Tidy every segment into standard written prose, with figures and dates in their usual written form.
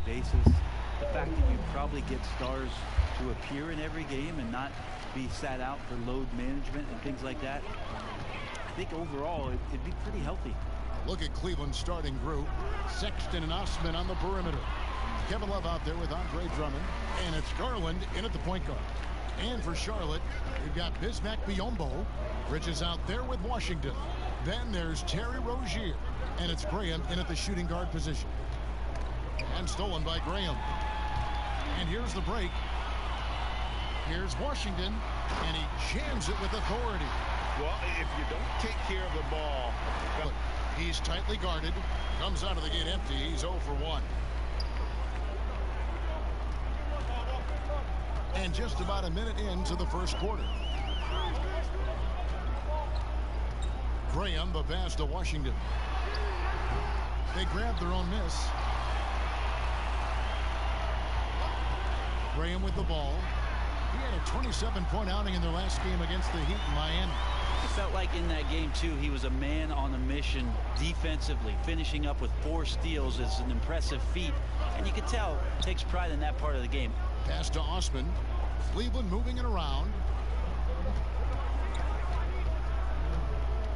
basis. The fact that you probably get stars to appear in every game and not be sat out for load management and things like that, I think overall it'd be pretty healthy. Look at Cleveland's starting group. Sexton and Osman on the perimeter. Kevin Love out there with Andre Drummond. And it's Garland in at the point guard. And for Charlotte, we've got Bismack Biyombo. Bridges out there with Washington. Then there's Terry Rozier. And it's Graham in at the shooting guard position. And stolen by Graham. And here's the break. Here's Washington. And he jams it with authority. Well, if you don't take care of the ball. He's tightly guarded. Comes out of the gate empty. He's 0 for 1. And just about a minute into the first quarter. Graham, the pass to Washington. They grabbed their own miss. Graham with the ball. He had a 27-point outing in their last game against the Heat in Miami. It felt like in that game, too, he was a man on a mission defensively. Finishing up with 4 steals is an impressive feat. And you can tell, takes pride in that part of the game. Pass to Osman. Cleveland moving it around.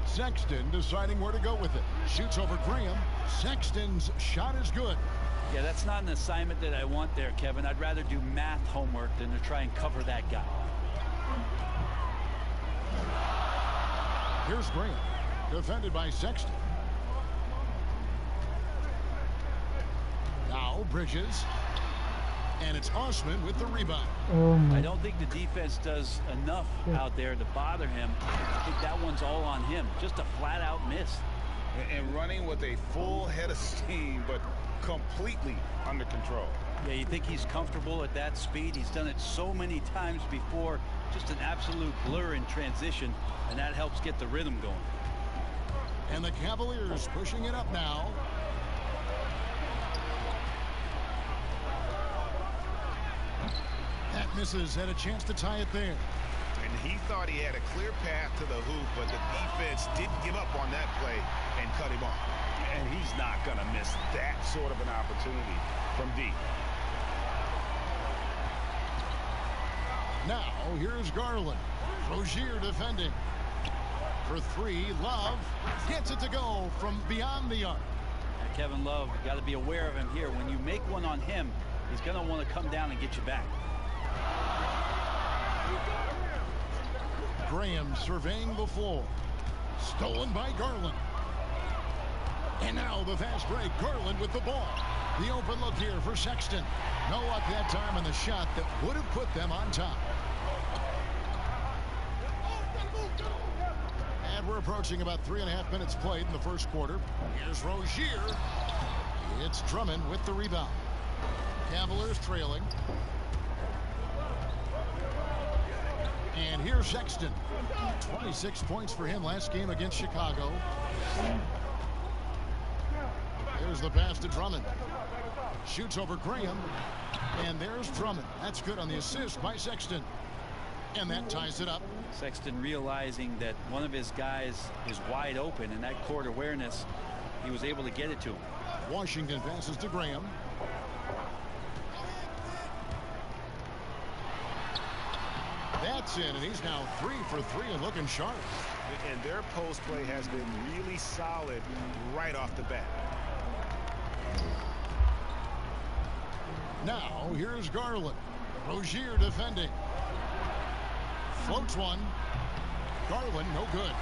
Sexton deciding where to go with it. Shoots over Graham. Sexton's shot is good. Yeah, that's not an assignment that I want there, Kevin. I'd rather do math homework than to try and cover that guy. Here's Graham, defended by Sexton. Now Bridges. And it's Osman with the rebound. I don't think the defense does enough out there to bother him. I think that one's all on him. Just a flat-out miss. And running with a full head of steam, but completely under control. Yeah, you think he's comfortable at that speed. He's done it so many times before. Just an absolute blur in transition, and that helps get the rhythm going. And the Cavaliers pushing it up now. That misses. Had a chance to tie it there. And he thought he had a clear path to the hoop, but the defense didn't give up on that play and cut him off. And he's not going to miss that sort of an opportunity from deep. Now, here's Garland. Rozier defending. For 3, Love gets it to go from beyond the arc. And Kevin Love, you got to be aware of him here. When you make one on him, he's going to want to come down and get you back. Graham surveying the floor. Stolen by Garland. And now the fast break. Garland with the ball. The open look here for Sexton. No luck that time on the shot that would have put them on top. And we're approaching about 3.5 minutes played in the first quarter. Here's Rozier. It's Drummond with the rebound. Cavaliers trailing. And here's Sexton. 26 points for him last game against Chicago. There's the pass to Drummond. Shoots over Graham. And there's Drummond. That's good on the assist by Sexton. And that ties it up. Sexton realizing that one of his guys is wide open, and that court awareness, he was able to get it to him. Washington passes to Graham. That's in, and he's now 3 for 3 and looking sharp. And their post play has been really solid right off the bat. Now, here's Garland. Rozier defending. Floats one. Garland, no good.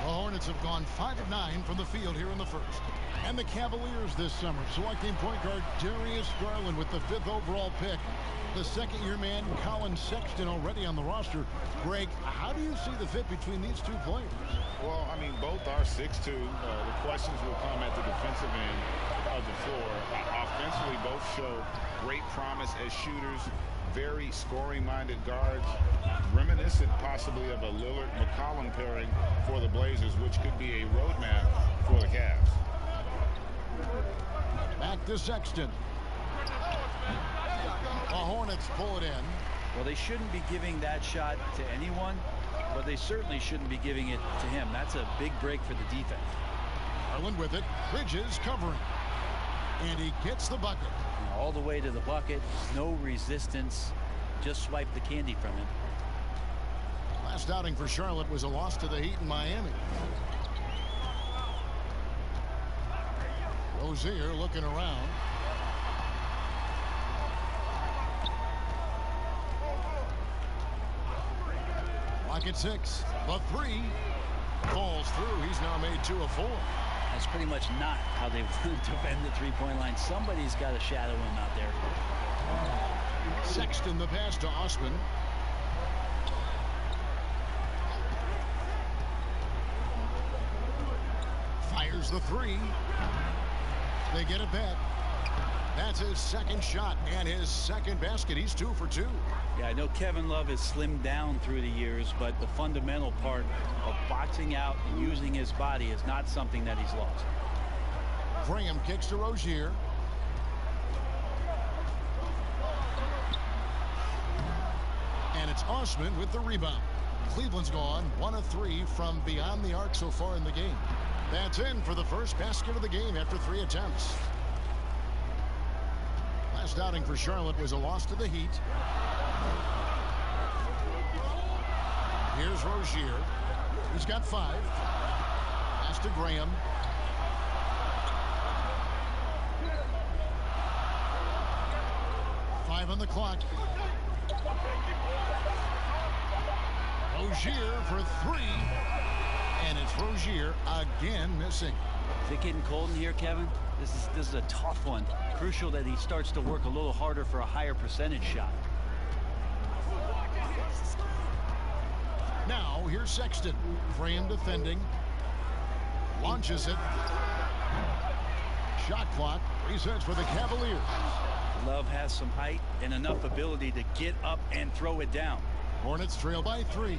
The Hornets have gone 5 of 9 from the field here in the first. And the Cavaliers this summer selecting point guard Darius Garland with the 5th overall pick. The second-year man, Colin Sexton, already on the roster. Greg, how do you see the fit between these two players? Well, I mean, both are 6'2". The questions will come at the defensive end of the floor. Offensively, both show great promise as shooters, very scoring-minded guards, reminiscent possibly of a Lillard-McCollum pairing for the Blazers, which could be a roadmap for the Cavs. Back to Sexton. The Hornets pull it in. Well, they shouldn't be giving that shot to anyone, but they certainly shouldn't be giving it to him. That's a big break for the defense. Garland with it. Bridges covering. And he gets the bucket. All the way to the bucket. No resistance. Just swiped the candy from him. Last outing for Charlotte was a loss to the Heat in Miami. Rozier looking around. Clock at 6. The three falls through. He's now made 2 of 4. That's pretty much not how they defend the three-point line. Somebody's got to shadow him out there. Sexton the pass to Osman. Fires the three. They get it back. That's his second shot and his second basket. He's 2 for 2. Yeah, I know Kevin Love has slimmed down through the years, but the fundamental part of boxing out and using his body is not something that he's lost. Graham kicks to Rozier. And it's Osman with the rebound. Cleveland's gone 1 of 3 from beyond the arc so far in the game. That's in for the first basket of the game after 3 attempts. Last outing for Charlotte was a loss to the Heat. Here's Rozier. He's got 5. Pass to Graham. On the clock. Rozier for 3. And it's Rozier again missing. Is it getting cold in here, Kevin? This is a tough one. Crucial that he starts to work a little harder for a higher percentage shot. Now here's Sexton. Graham defending. Launches it. Shot clock resets for the Cavaliers. Love has some height and enough ability to get up and throw it down. Hornets trail by 3.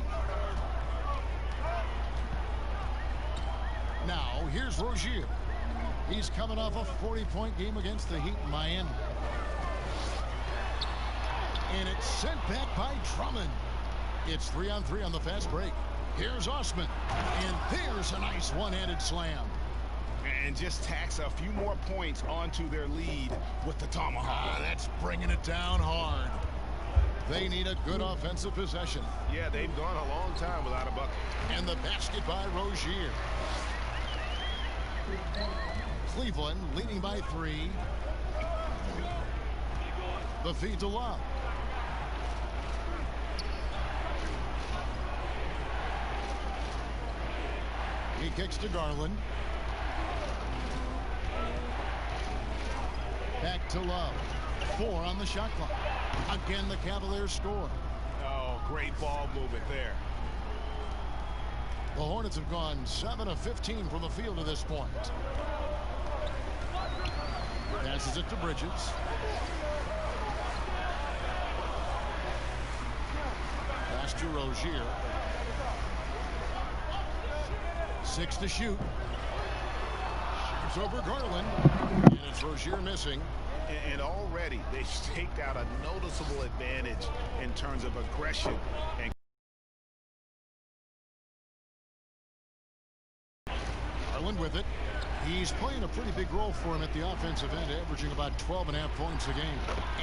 Now here's Rozier. He's coming off a 40-point game against the Heat in Miami. And it's sent back by Drummond. It's 3-on-3 on the fast break. Here's Osman. And there's a nice one-handed slam. And just tacks a few more points onto their lead with the tomahawk. That's bringing it down hard. They need a good offensive possession. Yeah, they've gone a long time without a bucket. And the basket by Rozier. Cleveland leading by 3. The feed to Love. He kicks to Garland. Back to Love. 4 on the shot clock. Again, the Cavaliers score. Oh, great ball movement there. The Hornets have gone 7 of 15 from the field to this point. Passes it to Bridges. Pass to Rozier. 6 to shoot. Shoots over Garland. And it's Rozier missing. And already they've staked out a noticeable advantage in terms of aggression. And Garland with it. He's playing a pretty big role for him at the offensive end, averaging about 12.5 points a game.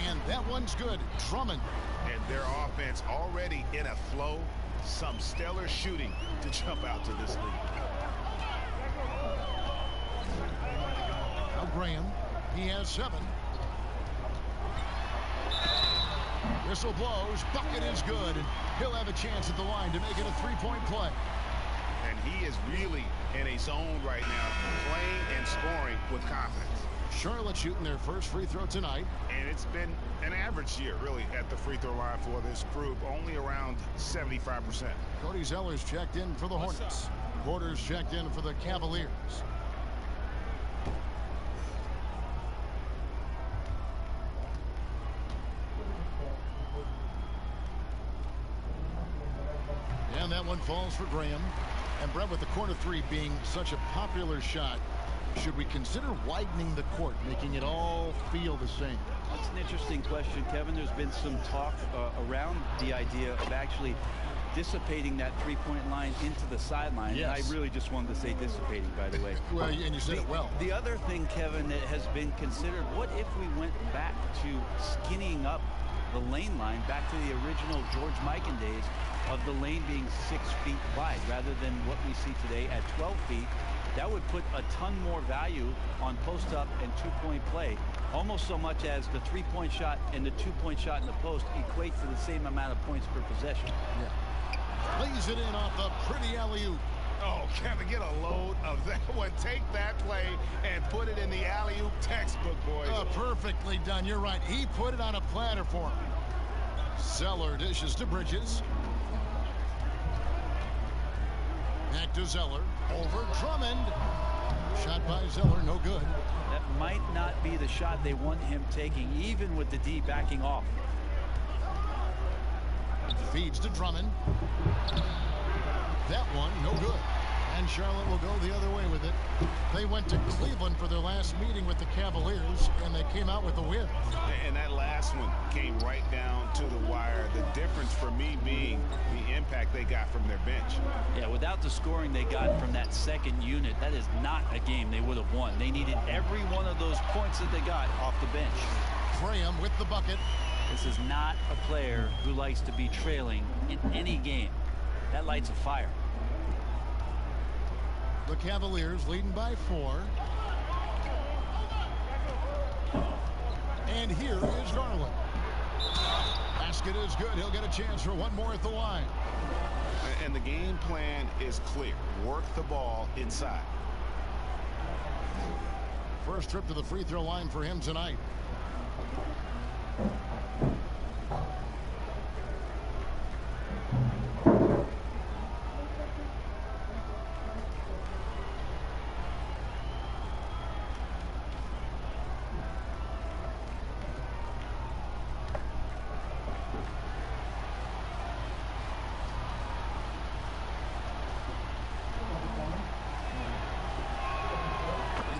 And that one's good. Drummond. And their offense already in a flow. Some stellar shooting to jump out to this lead. Now Graham. He has 7. Whistle blows. Bucket is good. And he'll have a chance at the line to make it a 3-point play. And he is really in a zone right now, playing and scoring with confidence. Charlotte shooting their first free throw tonight. And it's been an average year, really, at the free throw line for this group, only around 75%. Cody Zeller's checked in for the Hornets. Porter's checked in for the Cavaliers. And that one falls for Graham. And Brett, with the corner 3 being such a popular shot, should we consider widening the court, making it all feel the same? That's an interesting question, Kevin. There's been some talk around the idea of actually dissipating that three-point line into the sideline. Yes. And I really just wanted to say dissipating, by the way. Well, and you said it well. The other thing, Kevin, that has been considered, what if we went back to skinnying up the lane line, back to the original George Mikan days of the lane being 6 feet wide rather than what we see today at 12 feet. That would put a ton more value on post-up and two-point play, almost so much as the three-point shot and the two-point shot in the post equate to the same amount of points per possession. Yeah. Lays it in off the pretty alley-oop. Oh, Kevin, get a load of that one. Take that play and put it in the alley-oop textbook, boys. Perfectly done. You're right. He put it on a platter for him. Zeller dishes to Bridges. Back to Zeller. Over Drummond. Shot by Zeller, no good. That might not be the shot they want him taking, even with the D backing off. Feeds to Drummond. That one, no good. And Charlotte will go the other way with it. They went to Cleveland for their last meeting with the Cavaliers, and they came out with a win. And that last one came right down to the wire. The difference for me being the impact they got from their bench. Yeah, without the scoring they got from that second unit, that is not a game they would have won. They needed every one of those points that they got off the bench. Graham with the bucket. This is not a player who likes to be trailing in any game. That lights a fire. The Cavaliers leading by 4. And here is Garland. Basket is good. He'll get a chance for one more at the line. And the game plan is clear. Work the ball inside. First trip to the free throw line for him tonight.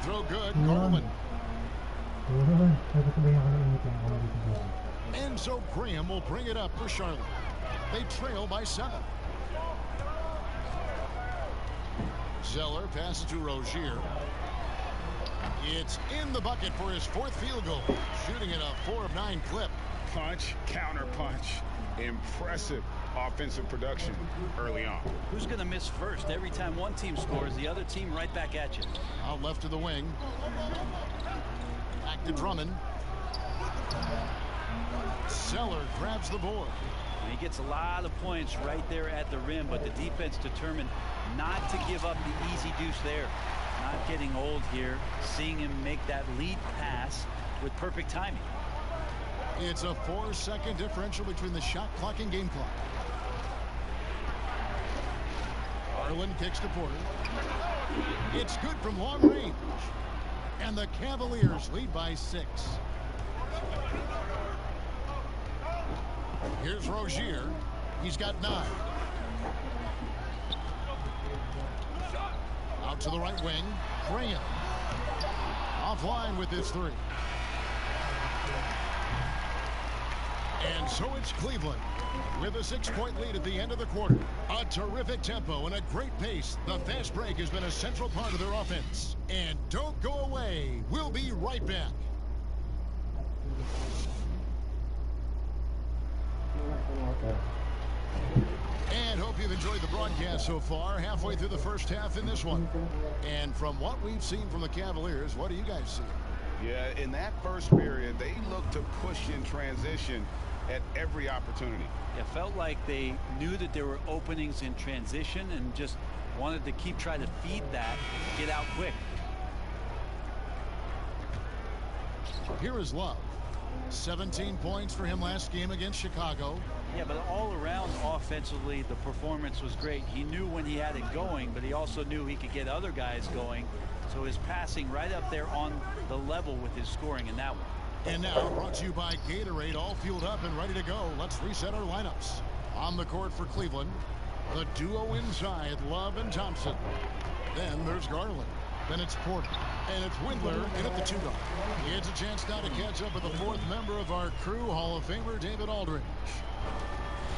Throw good, Garland. And so Graham will bring it up for Charlotte. They trail by 7. Zeller passes to Rozier. It's in the bucket for his 4th field goal. Shooting at a 4 of 9 clip. Punch, counter punch. Impressive offensive production early on. Who's going to miss first? Every time one team scores, the other team right back at you. Out left to the wing. Back to Drummond. Zeller grabs the board. And he gets a lot of points right there at the rim, but the defense determined not to give up the easy deuce there. Not getting old here. Seeing him make that lead pass with perfect timing. It's a 4-second differential between the shot clock and game clock. Garland kicks to Porter. It's good from long range. And the Cavaliers lead by 6. Here's Rozier. He's got 9. Out to the right wing. Graham. Offline with his 3. And so it's Cleveland with a 6-point lead at the end of the quarter. A terrific tempo and a great pace. The fast break has been a central part of their offense. And don't go away. We'll be right back. And hope you've enjoyed the broadcast so far. Halfway through the first half in this one. And from what we've seen from the Cavaliers, what do you guys see? Yeah, in that first period, they looked to push in transition at every opportunity. It felt like they knew that there were openings in transition and just wanted to keep trying to feed that, get out quick. Here is Love. 17 points for him last game against Chicago. Yeah, but all around offensively, the performance was great. He knew when he had it going, but he also knew he could get other guys going. So his passing right up there on the level with his scoring in that one. And now brought to you by Gatorade, all fueled up and ready to go. Let's reset our lineups. On the court for Cleveland, the duo inside, Love and Thompson. Then there's Garland. Then it's Porter. And it's Windler in at the 2 guard. It's a chance now to catch up with the 4th member of our crew, Hall of Famer David Aldridge.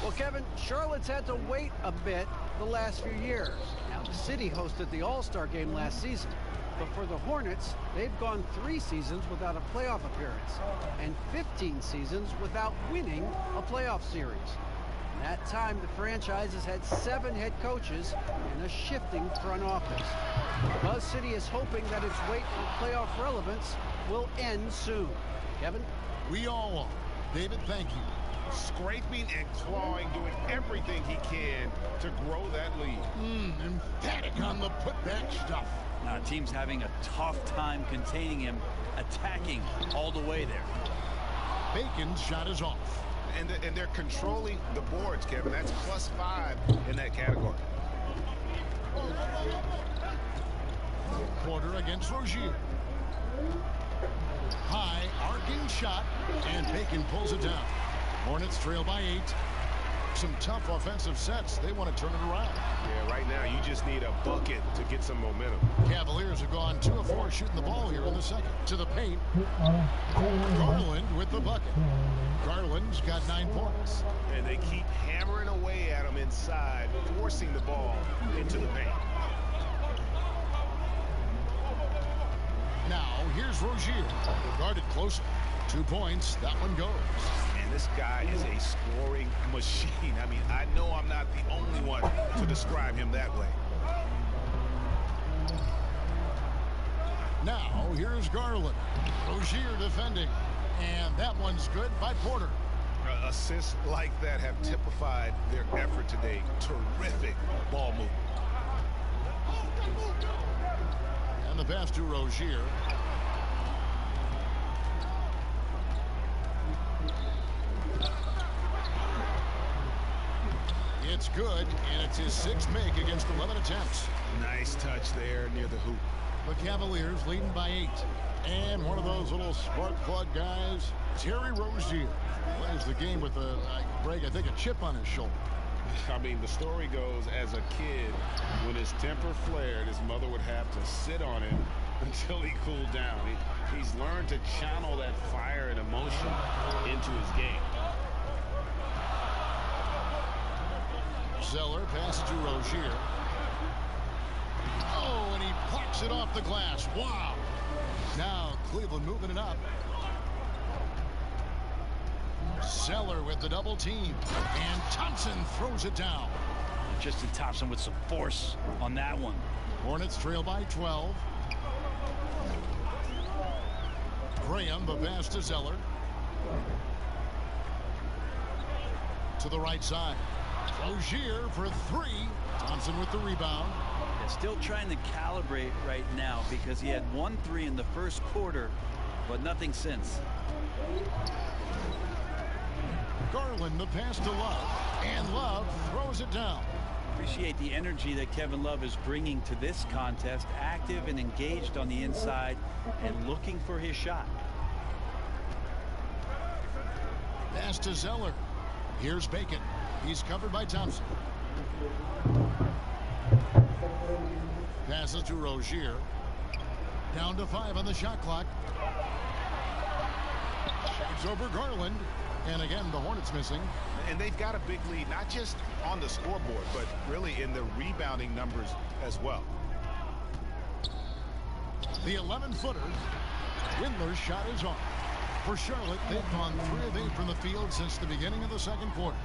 Well, Kevin, Charlotte's had to wait a bit the last few years. Now, the city hosted the All-Star game last season. But for the Hornets, they've gone 3 seasons without a playoff appearance and 15 seasons without winning a playoff series. In that time, the franchise has had 7 head coaches and a shifting front office. Buzz City is hoping that its wait for playoff relevance will end soon. Kevin? We all are. David, thank you. Scraping and clawing, doing everything he can to grow that lead. Emphatic on the putback stuff. Now, team's having a tough time containing him, attacking all the way there. Bacon's shot is off. And they're controlling the boards, Kevin. That's +5 in that category. Porter against Rozier. High arcing shot, and Bacon pulls it down. Hornets trail by 8. Some tough offensive sets. They want to turn it around. Yeah, right now you just need a bucket to get some momentum. Cavaliers have gone 2 of 4 shooting the ball here in the second. To the paint. Garland with the bucket. Garland's got 9 points. And they keep hammering away at him inside, forcing the ball into the paint. Now, here's Rozier. Guarded closer. 2 points. That one goes. And this guy is a scoring machine. I mean, I know I'm not the only one to describe him that way. Now, here's Garland. Rozier defending. And that one's good by Porter. Assists like that have typified their effort today. Terrific ball movement. And the pass to Rozier. It's good, and it's his 6th make against 11 attempts. Nice touch there near the hoop. The Cavaliers leading by 8. And one of those little spark plug guys, Terry Rozier, plays the game with I think a chip on his shoulder. I mean, the story goes, as a kid, when his temper flared, his mother would have to sit on him until he cooled down. He's learned to channel that fire and emotion into his game. Zeller passes to Rozier. Oh, and he pops it off the glass. Wow. Now Cleveland moving it up. Zeller with the double team. And Thompson throws it down. Justin Thompson with some force on that one. Hornets trail by 12. Graham, the pass to Zeller. To the right side. Rozier for 3. Thompson with the rebound. They're still trying to calibrate right now because he had 1 3 in the first quarter, but nothing since. Garland, the pass to Love. And Love throws it down. Appreciate the energy that Kevin Love is bringing to this contest. Active and engaged on the inside and looking for his shot. Pass to Zeller. Here's Bacon. He's covered by Thompson. Passes to Rozier. Down to 5 on the shot clock. It's over Garland. And again, the Hornets missing. And they've got a big lead, not just on the scoreboard, but really in the rebounding numbers as well. The 11-footer. Windler's shot is off. For Charlotte, they've gone 3 of 8 from the field since the beginning of the second quarter.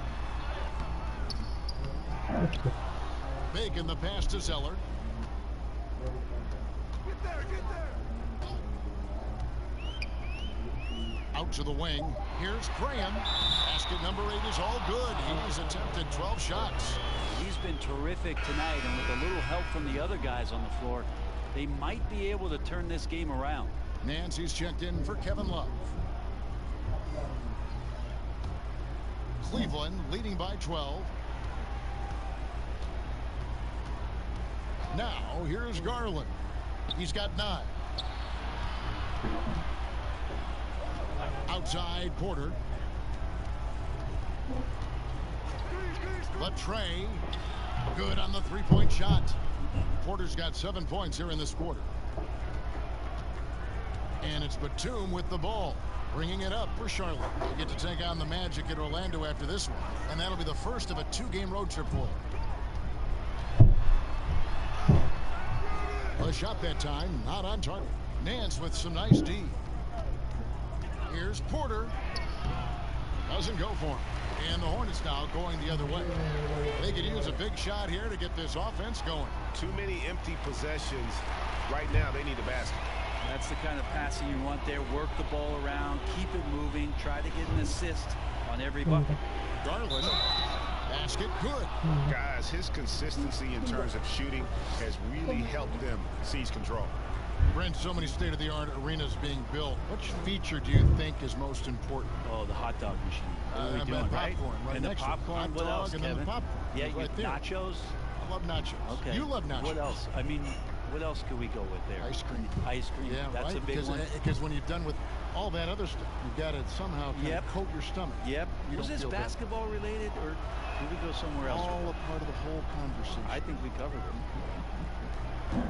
Bacon, the pass to Zeller. Get there. Out to the wing. Here's Graham. Basket number 8 is all good. He's attempted 12 shots. He's been terrific tonight, and with a little help from the other guys on the floor, they might be able to turn this game around. Nancy's checked in for Kevin Love. Cleveland leading by 12. Now, here's Garland. He's got 9. Outside, Porter. Latre. Good on the 3-point shot. Porter's got 7 points here in this quarter. And it's Batum with the ball. Bringing it up for Charlotte. They get to take on the Magic at Orlando after this one, and that'll be the first of a 2-game road trip for them. A shot that time, not on target. Nance with some nice D. Here's Porter. Doesn't go for him. And the Hornets now going the other way. They could use a big shot here to get this offense going. Too many empty possessions. Right now, they need a basket. That's the kind of passing you want there. Work the ball around, keep it moving, try to get an assist on every bucket. Garland, basket good. Guys, his consistency in terms of shooting has really helped them seize control. Brent, so many state-of-the-art arenas being built. Which feature do you think is most important? Oh, the hot dog machine. What are we doing, popcorn, right? And the popcorn, what else, and Kevin? then the popcorn. Yeah, right there. nachos. I love nachos. Okay. You love nachos. What else? I mean, what else could we go with there? Ice cream. Ice cream. Yeah, that's right? a big one. Because when you're done with all that other stuff, you've got to somehow kind of coat your stomach. Yep. Was this basketball related, or did we go somewhere else? All a part of the whole conversation. I think we covered it.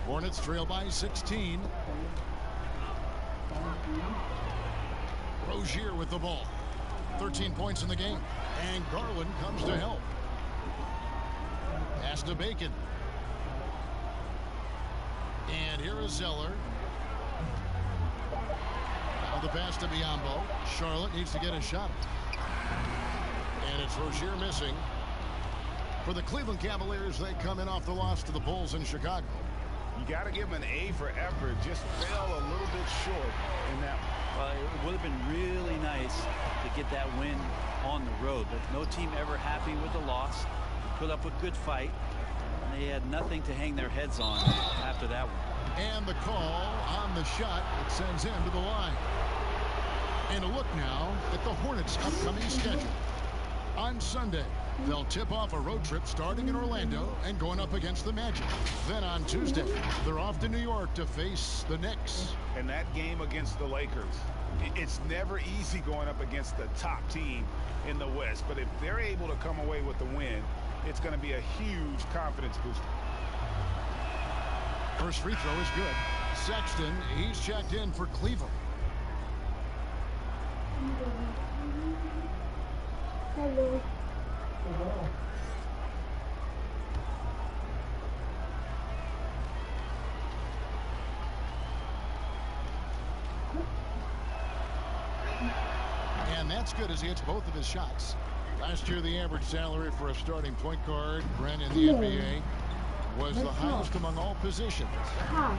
Hornets trail by 16. Rozier with the ball. 13 points in the game. And Garland comes to help. Pass to Bacon. And here is Zeller. Now the pass to Biombo. Charlotte needs to get a shot. And it's Rozier missing. For the Cleveland Cavaliers, they come in off the loss to the Bulls in Chicago. You got to give him an A for effort. Just fell a little bit short in that one. Well, it would have been really nice to get that win on the road, but no team ever happy with the loss. Put up a good fight, and they had nothing to hang their heads on after that one. And the call on the shot that sends him to the line. And a look now at the Hornets' upcoming schedule. On Sunday, they'll tip off a road trip starting in Orlando and going up against the Magic. Then on Tuesday, they're off to New York to face the Knicks. And that game against the Lakers, it's never easy going up against the top team in the West. But if they're able to come away with the win, it's going to be a huge confidence booster. First free throw is good. Sexton, he's checked in for Cleveland. Hello. And that's good as he hits both of his shots. Last year, the average salary for a starting point guard, Brent, in the NBA, was the highest among all positions. Why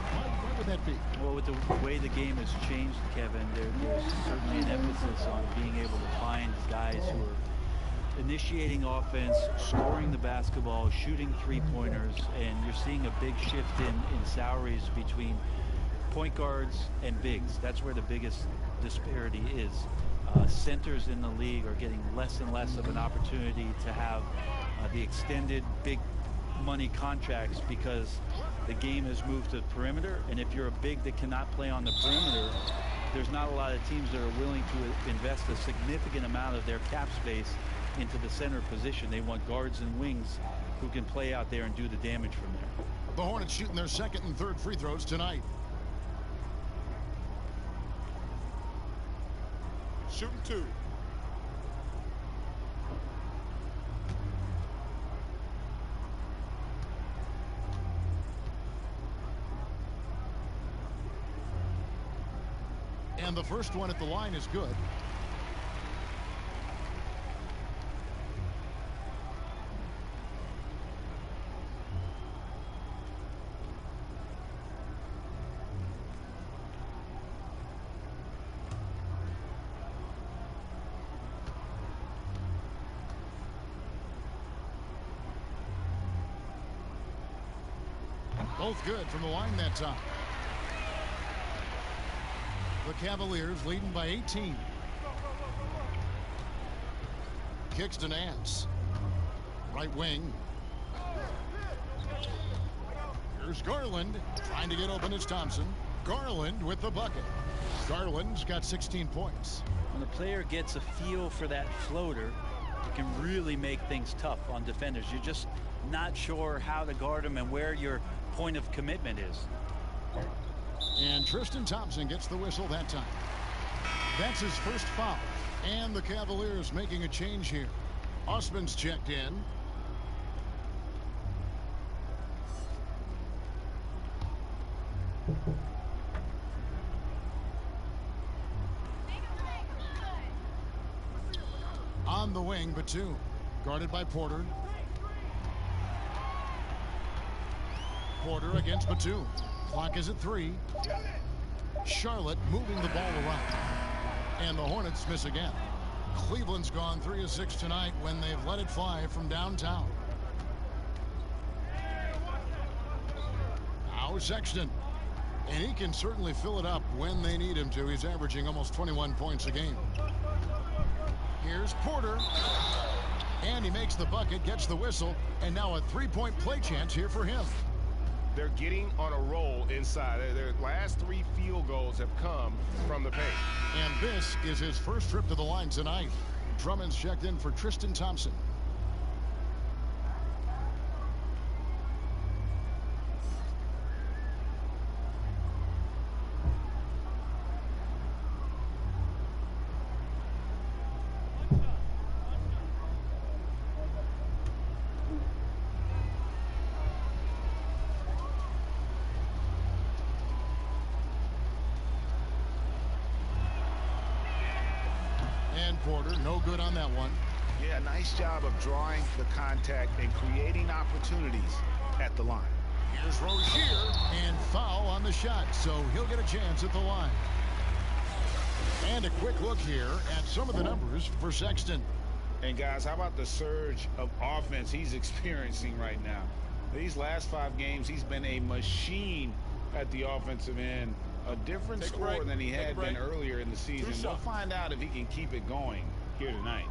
would that be? Well, with the way the game has changed, Kevin, there's certainly an emphasis on being able to find guys who are initiating offense, scoring the basketball, shooting three-pointers, and you're seeing a big shift in salaries between point guards and bigs. That's where the biggest disparity is. Centers in the league are getting less and less of an opportunity to have the extended big money contracts because the game has moved to the perimeter, and if you're a big that cannot play on the perimeter, there's not a lot of teams that are willing to invest a significant amount of their cap space into the center position. They want guards and wings who can play out there and do the damage from there. The Hornets shooting their second and third free throws tonight. Shooting two. And the first one at the line is good. Both good from the line that time. The Cavaliers leading by 18. Kicks to Nance. Right wing. Here's Garland. Trying to get open is Thompson. Garland with the bucket. Garland's got 16 points. When the player gets a feel for that floater, it can really make things tough on defenders. You're just not sure how to guard them and where your point of commitment is. And Tristan Thompson gets the whistle that time. That's his first foul. And the Cavaliers making a change here. Osman's checked in. On the wing, Batum. Guarded by Porter. Porter against Batum. Clock is at 3. Charlotte moving the ball around. And the Hornets miss again. Cleveland's gone 3 of 6 tonight when they've let it fly from downtown. Now Sexton. And he can certainly fill it up when they need him to. He's averaging almost 21 points a game. Here's Porter. And he makes the bucket, gets the whistle, and now a three-point play chance here for him. They're getting on a roll inside. Their last 3 field goals have come from the paint. And this is his first trip to the line tonight. Drummond's checked in for Tristan Thompson. Porter, no good on that one. Yeah, nice job of drawing the contact and creating opportunities at the line. Here's Rozier, and foul on the shot, so he'll get a chance at the line. And a quick look here at some of the numbers for Sexton. And guys, how about the surge of offense he's experiencing right now? These last 5 games, he's been a machine at the offensive end. A different score than he had been earlier in the season. We'll find out if he can keep it going here tonight.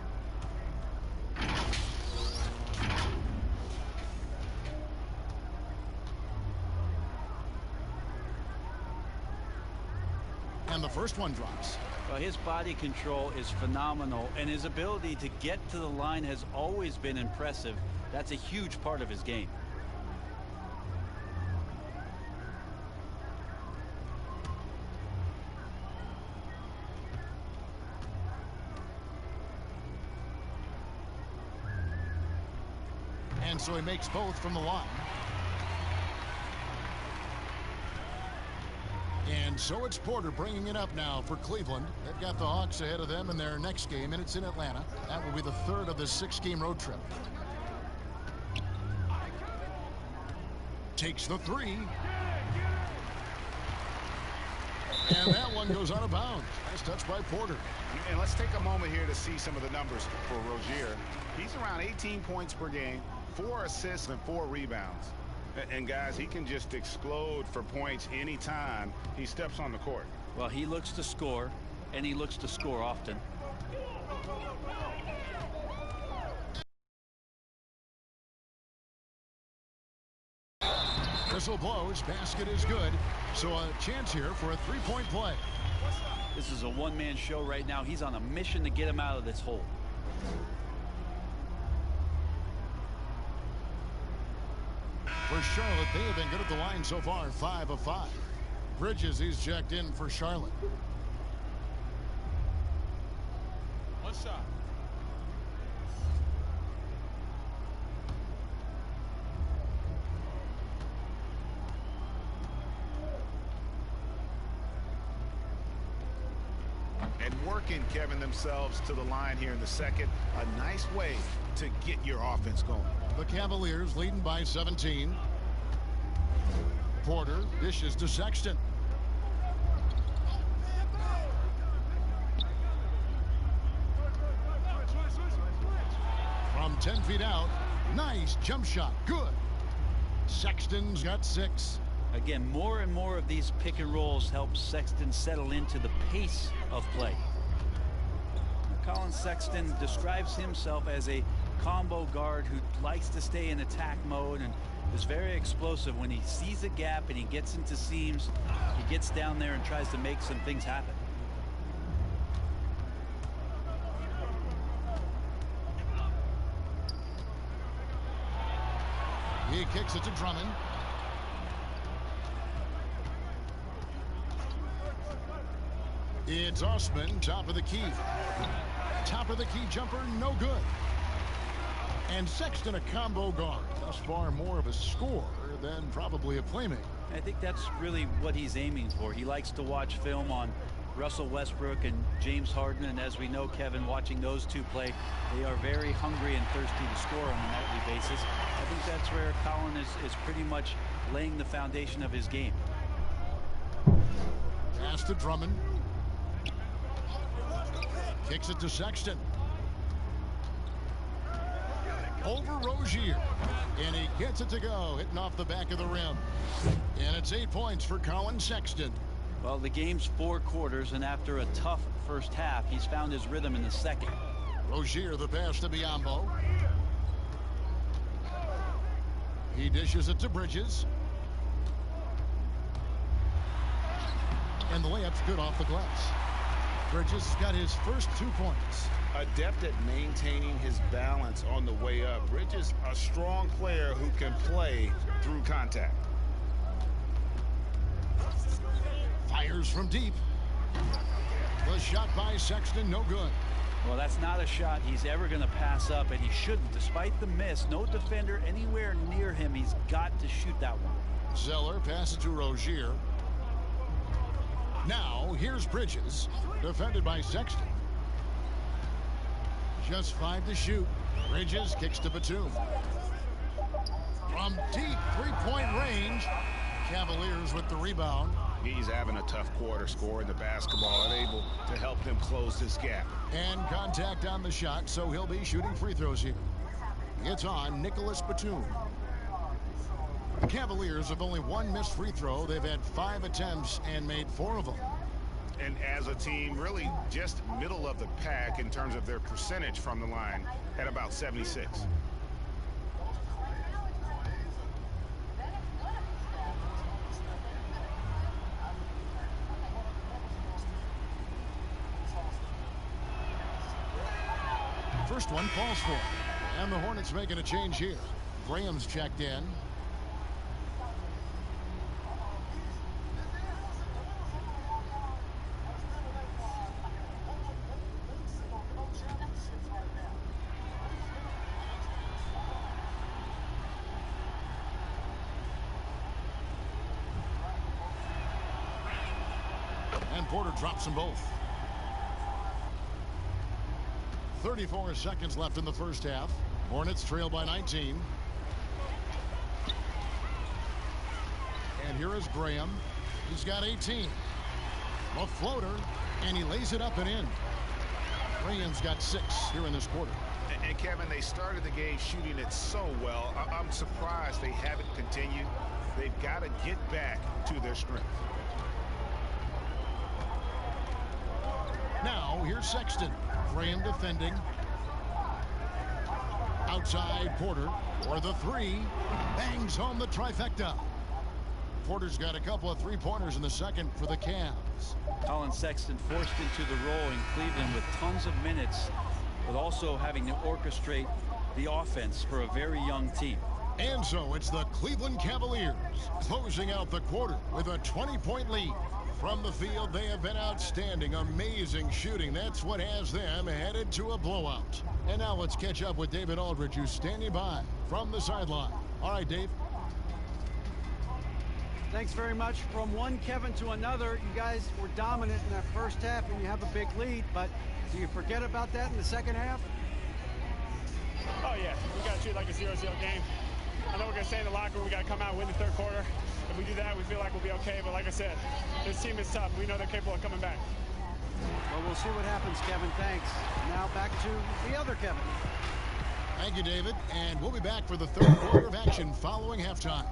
And the first one drops. Well, his body control is phenomenal, and his ability to get to the line has always been impressive. That's a huge part of his game. And so he makes both from the line. And so it's Porter bringing it up now for Cleveland. They've got the Hawks ahead of them in their next game, and it's in Atlanta. That will be the 3rd of the 6-game road trip. Takes the 3. And that one goes out of bounds. Nice touch by Porter. And let's take a moment here to see some of the numbers for Rozier. He's around 18 points per game, 4 assists and 4 rebounds. And guys, he can just explode for points anytime he steps on the court. Well, he looks to score, and he looks to score often. Whistle blows, basket is good. So a chance here for a 3-point play. This is a one-man show right now. He's on a mission to get him out of this hole. For Charlotte, they have been good at the line so far, 5 of 5. Bridges, he's checked in for Charlotte. One shot. And working, Kevin, themselves to the line here in the second. A nice way to get your offense going. The Cavaliers leading by 17. Porter dishes to Sexton. From 10 feet out, nice jump shot, good. Sexton's got 6. Again, more and more of these pick and rolls help Sexton settle into the pace of play. Colin Sexton describes himself as a combo guard who likes to stay in attack mode and is very explosive. When he sees a gap and he gets into seams, he gets down there and tries to make some things happen. He kicks it to Drummond. It's Osman, top of the key. Top of the key jumper, no good. And Sexton, a combo guard. Thus far, more of a scorer than probably a playmaker. I think that's really what he's aiming for. He likes to watch film on Russell Westbrook and James Harden, and as we know, Kevin, watching those two play, they are very hungry and thirsty to score on a nightly basis. I think that's where Colin is pretty much laying the foundation of his game. Pass to Drummond. Kicks it to Sexton. Over Rozier. And he gets it to go, hitting off the back of the rim. And it's 8 points for Colin Sexton. Well, the game's 4 quarters, and after a tough first half, he's found his rhythm in the second. Rozier, the pass to Biyombo. He dishes it to Bridges. And the layup's good off the glass. Bridges has got his first 2 points. Adept at maintaining his balance on the way up. Bridges, a strong player who can play through contact. Fires from deep. The shot by Sexton, no good. Well, that's not a shot he's ever going to pass up, and he shouldn't. Despite the miss, no defender anywhere near him. He's got to shoot that one. Zeller passes to Rozier. Now, here's Bridges, defended by Sexton. Just 5 to shoot. Bridges kicks to Batum. From deep three-point range, Cavaliers with the rebound. He's having a tough quarter, scoring the basketball, unable to help them close this gap. And contact on the shot, so he'll be shooting free throws here. It's on Nicholas Batum. The Cavaliers have only 1 missed free throw. They've had 5 attempts and made 4 of them. And as a team, really just middle of the pack in terms of their percentage from the line at about 76. First one falls for. And the Hornets making a change here. Graham's checked in. And Porter drops them both. 34 seconds left in the first half. Hornets trail by 19. And here is Graham. He's got 18. A floater, and he lays it up and in. Graham's got 6 here in this quarter. And Kevin, they started the game shooting it so well. I'm surprised they haven't continued. They've got to get back to their strength. Now, here's Sexton. Graham defending. Outside Porter for the 3. Bangs home the trifecta. Porter's got a couple of 3-pointers in the second for the Cavs. Colin Sexton forced into the role in Cleveland with tons of minutes, but also having to orchestrate the offense for a very young team. And so it's the Cleveland Cavaliers closing out the quarter with a 20-point lead. From the field, they have been outstanding. Amazing shooting. That's what has them headed to a blowout. And now let's catch up with David Aldridge, who's standing by from the sideline. All right, Dave. Thanks very much. From one Kevin to another, you guys were dominant in that first half, and you have a big lead. But do you forget about that in the second half? Oh, yeah. We got to treat it like a 0-0 game. I know we're going to stay in the locker room. We got to come out and win the third quarter. If we do that, we feel like we'll be okay. But like I said, this team is tough. We know they're capable of coming back. Well, we'll see what happens, Kevin. Thanks. Now back to the other Kevin. Thank you, David. And we'll be back for the third quarter of action following halftime.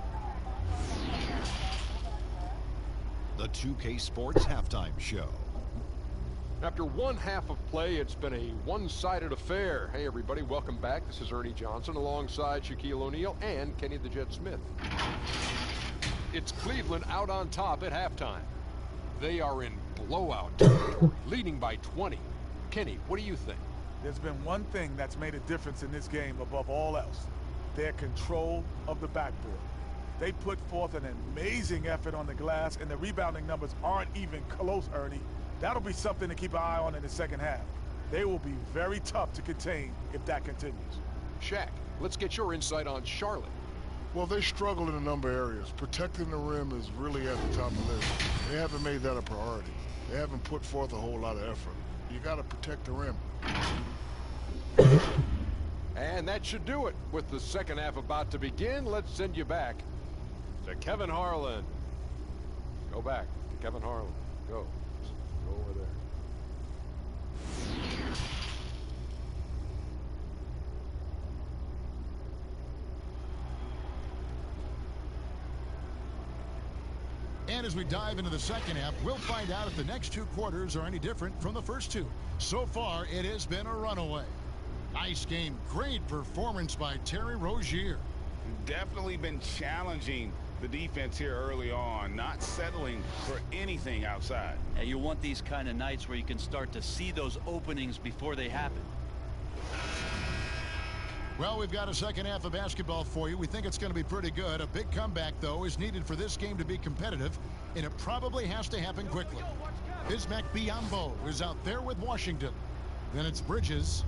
The 2K Sports Halftime Show. After one half of play, it's been a one-sided affair. Hey, everybody, welcome back. This is Ernie Johnson alongside Shaquille O'Neal and Kenny the Jet Smith. It's Cleveland out on top at halftime. They are in blowout territory, leading by 20. Kenny, what do you think? There's been one thing that's made a difference in this game above all else: their control of the backboard. They put forth an amazing effort on the glass, and the rebounding numbers aren't even close, Ernie. That'll be something to keep an eye on in the second half. They will be very tough to contain if that continues. Shaq, let's get your insight on Charlotte. Well, they struggle in a number of areas. Protecting the rim is really at the top of the list. They haven't made that a priority. They haven't put forth a whole lot of effort. You got to protect the rim. And that should do it. With the second half about to begin, let's send you back to Kevin Harlan. Go back to Kevin Harlan. Go. Go over there. And as we dive into the second half, we'll find out if the next two quarters are any different from the first two. So far, it has been a runaway. Nice game. Great performance by Terry Rozier. Definitely been challenging the defense here early on, not settling for anything outside. And you want these kind of nights where you can start to see those openings before they happen. Well, we've got a second half of basketball for you. We think it's going to be pretty good. A big comeback, though, is needed for this game to be competitive, and it probably has to happen quickly. Bismack Biyombo is out there with Washington. Then it's Bridges.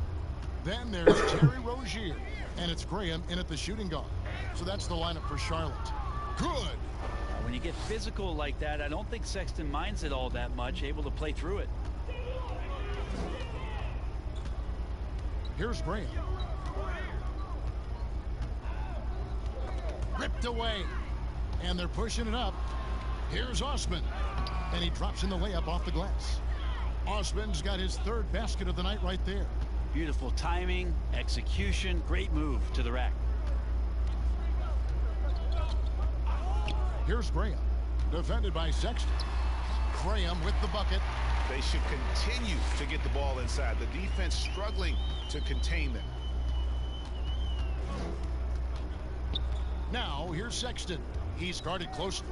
Then there's Terry Rozier. And it's Graham in at the shooting guard. So that's the lineup for Charlotte. Good. When you get physical like that, I don't think Sexton minds it all that much, able to play through it. Here's Graham. Ripped away. And they're pushing it up. Here's Osman. And he drops in the layup off the glass. Osman's got his third basket of the night right there. Beautiful timing, execution, great move to the rack. Here's Graham. Defended by Sexton. Graham with the bucket. They should continue to get the ball inside. The defense struggling to contain them. Now, here's Sexton. He's guarded closely.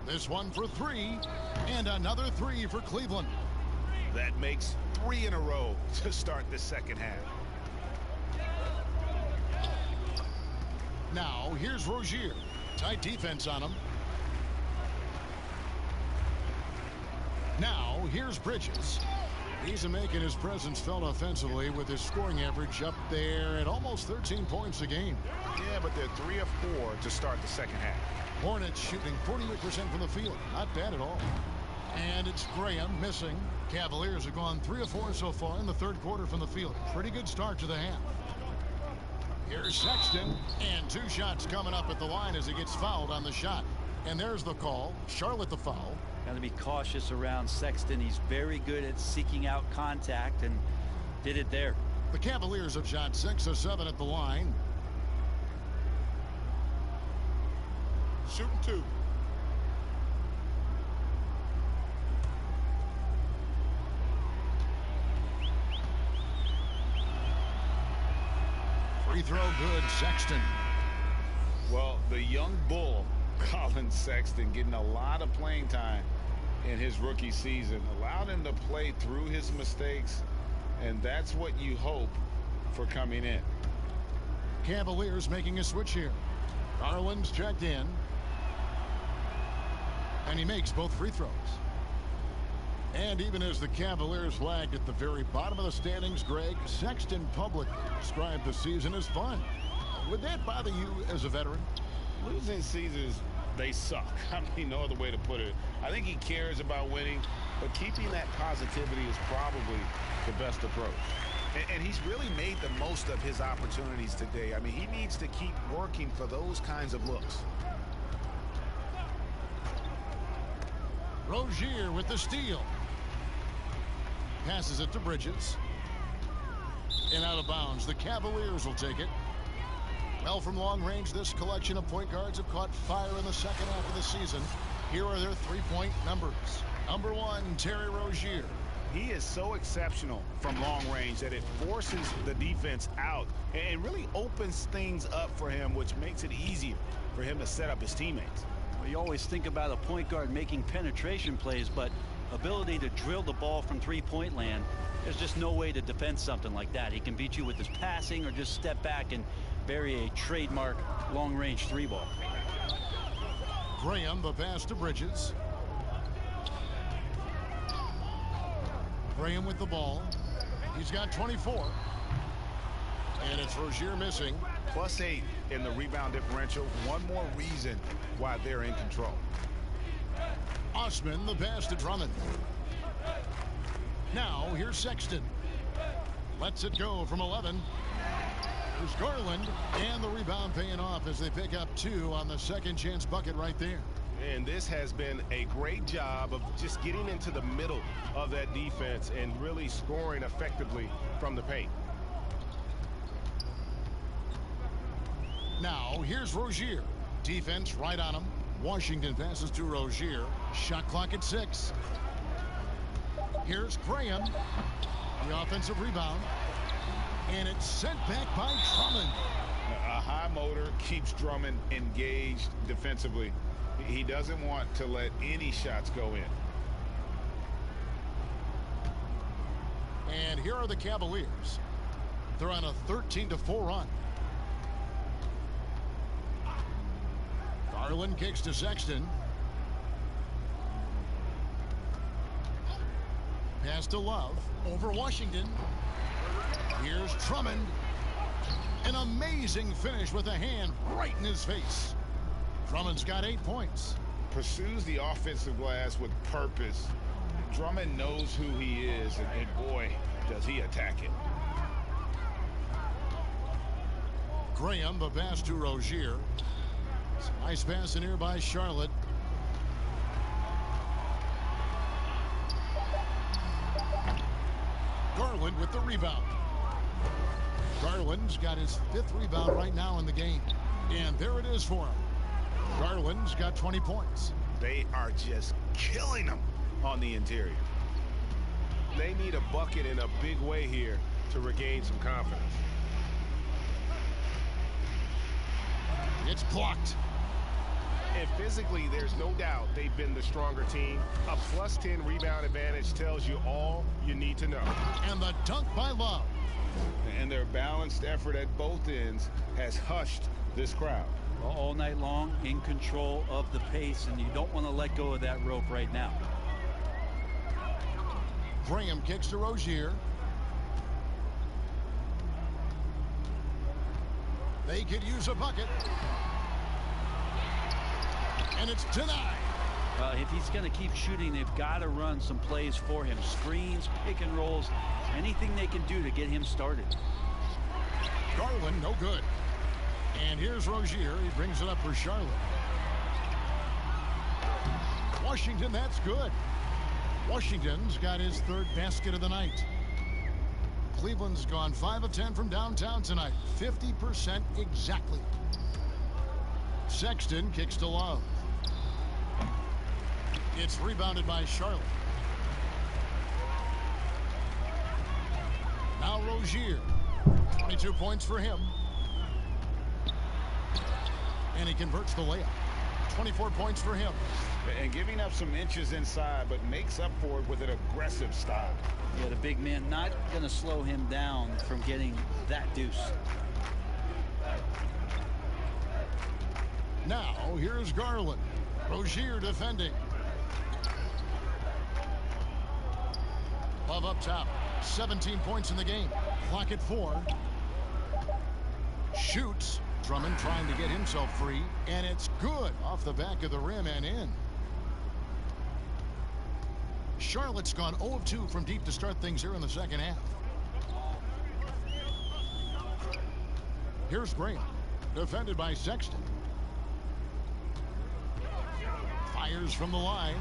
This one for three. And another three for Cleveland. That makes 3 in a row to start the second half. Now, here's Rozier. Tight defense on him. Now, here's Bridges. He's making his presence felt offensively with his scoring average up there at almost 13 points a game. Yeah, but they're 3 of 4 to start the second half. Hornets shooting 48% from the field. Not bad at all. And it's Graham missing. Cavaliers have gone 3 of 4 so far in the third quarter from the field. Pretty good start to the half. Here's Sexton. And 2 shots coming up at the line as he gets fouled on the shot. And there's the call. Charlotte the foul. Got to be cautious around Sexton. He's very good at seeking out contact and did it there. The Cavaliers have shot 6 of 7 at the line. Shooting 2. Free throw good, Sexton. Well, the young bull, Garland Sexton, getting a lot of playing time in his rookie season. Allowed him to play through his mistakes, and that's what you hope for coming in. Cavaliers making a switch here. Garland's checked in. And he makes both free throws. And even as the Cavaliers lagged at the very bottom of the standings, Greg, Sexton publicly described the season as fun. Would that bother you as a veteran? Losing seasons, they suck. I mean, no other way to put it. I think he cares about winning, but keeping that positivity is probably the best approach. And he's really made the most of his opportunities today. I mean, he needs to keep working for those kinds of looks. Rozier with the steal. Passes it to Bridges. And out of bounds. The Cavaliers will take it. Well, from long range, this collection of point guards have caught fire in the second half of the season. Here are their three-point numbers. Number 1, Terry Rozier. He is so exceptional from long range that it forces the defense out and really opens things up for him, which makes it easier for him to set up his teammates. Well, you always think about a point guard making penetration plays, but ability to drill the ball from three-point land, there's just no way to defend something like that. He can beat you with his passing or just step back and bury a trademark long-range 3-ball. Graham, the pass to Bridges. Graham with the ball. He's got 24. And it's Rozier missing. +8 in the rebound differential. One more reason why they're in control. Osman, the pass to Drummond. Now, here's Sexton. Lets it go from 11. There's Garland, and the rebound paying off as they pick up 2 on the second chance bucket right there. And this has been a great job of just getting into the middle of that defense and really scoring effectively from the paint. Now, here's Rozier. Defense right on him. Washington passes to Rozier. Shot clock at 6. Here's Graham. The offensive rebound. And it's sent back by Drummond. A high motor keeps Drummond engaged defensively. He doesn't want to let any shots go in. And here are the Cavaliers. They're on a 13-4 run. Garland kicks to Sexton. Pass to Love. Over Washington. Here's Drummond. An amazing finish with a hand right in his face. Drummond's got 8 points. Pursues the offensive glass with purpose. Drummond knows who he is, and boy, does he attack it. Graham, the pass to Rozier. Nice pass in here by Charlotte. Garland with the rebound. Garland's got his 5th rebound right now in the game. And there it is for him. Garland's got 20 points. They are just killing them on the interior. They need a bucket in a big way here to regain some confidence. It's blocked. And physically, there's no doubt they've been the stronger team. A +10 rebound advantage tells you all you need to know. And the dunk by Love. And their balanced effort at both ends has hushed this crowd. All night long, in control of the pace, and you don't want to let go of that rope right now. Graham kicks to Rozier. They could use a bucket. And it's denied. If he's going to keep shooting, they've got to run some plays for him. Screens, pick and rolls, anything they can do to get him started. Garland, no good. And here's Rozier. He brings it up for Charlotte. Washington, that's good. Washington's got his 3rd basket of the night. Cleveland's gone 5 of 10 from downtown tonight. 50% exactly. Sexton kicks to Love. It's rebounded by Charlotte. Now Rozier. 22 points for him. And he converts the layup. 24 points for him. And giving up some inches inside, but makes up for it with an aggressive style. Yeah, the big man not going to slow him down from getting that deuce. Now, here's Garland. Rozier defending. Love up top. 17 points in the game. Clock at 4. Shoots. Drummond trying to get himself free. And it's good off the back of the rim and in. Charlotte's gone 0 of 2 from deep to start things here in the second half. Here's Graham. Defended by Sexton. Fires from the line.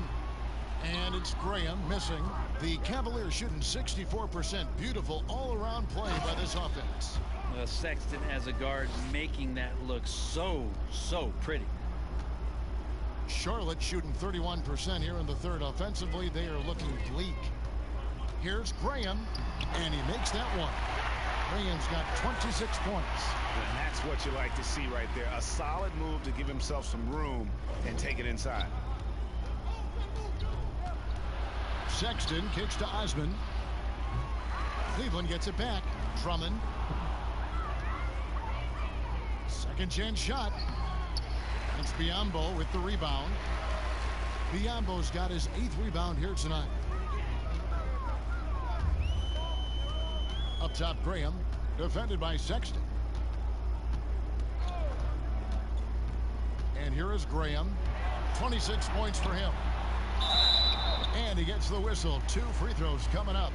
And it's Graham missing. The Cavaliers shooting 64%. Beautiful all-around play by this offense. Sexton as a guard making that look so pretty. Charlotte shooting 31% here in the 3rd. Offensively, they are looking bleak. Here's Graham, and he makes that one. Graham's got 26 points. And that's what you like to see right there. A solid move to give himself some room and take it inside. Sexton kicks to Osman. Cleveland gets it back. Drummond. Second chance shot. It's Biyombo with the rebound. Biyombo's got his 8th rebound here tonight. Up top, Graham, defended by Sexton. And here is Graham. 26 points for him. And he gets the whistle. 2 free throws coming up.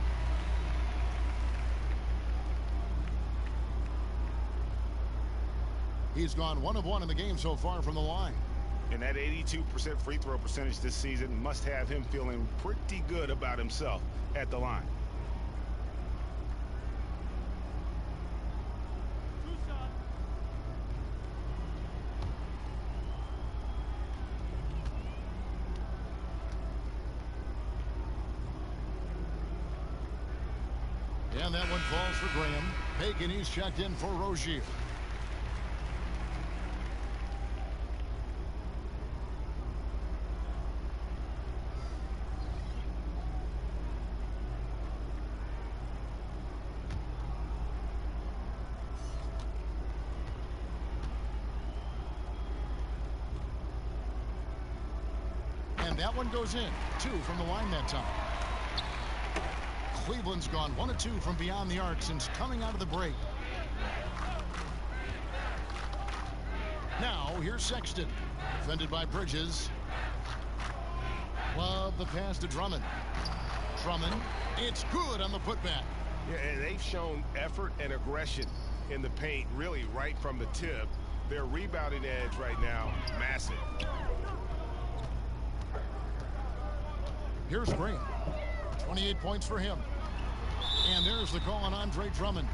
He's gone 1 of 1 in the game so far from the line. And that 82% free throw percentage this season must have him feeling pretty good about himself at the line. And that one falls for Graham. Bacon, he's checked in for Rozier. And that one goes in. 2 from the line that time. Cleveland's gone 1 of 2 from beyond the arc since coming out of the break. Now, here's Sexton. Defended by Bridges. Love the pass to Drummond. Drummond, it's good on the putback. Yeah, and they've shown effort and aggression in the paint, really right from the tip. Their rebounding edge right now, massive. Here's Graham. 28 points for him. And there's the call on Andre Drummond.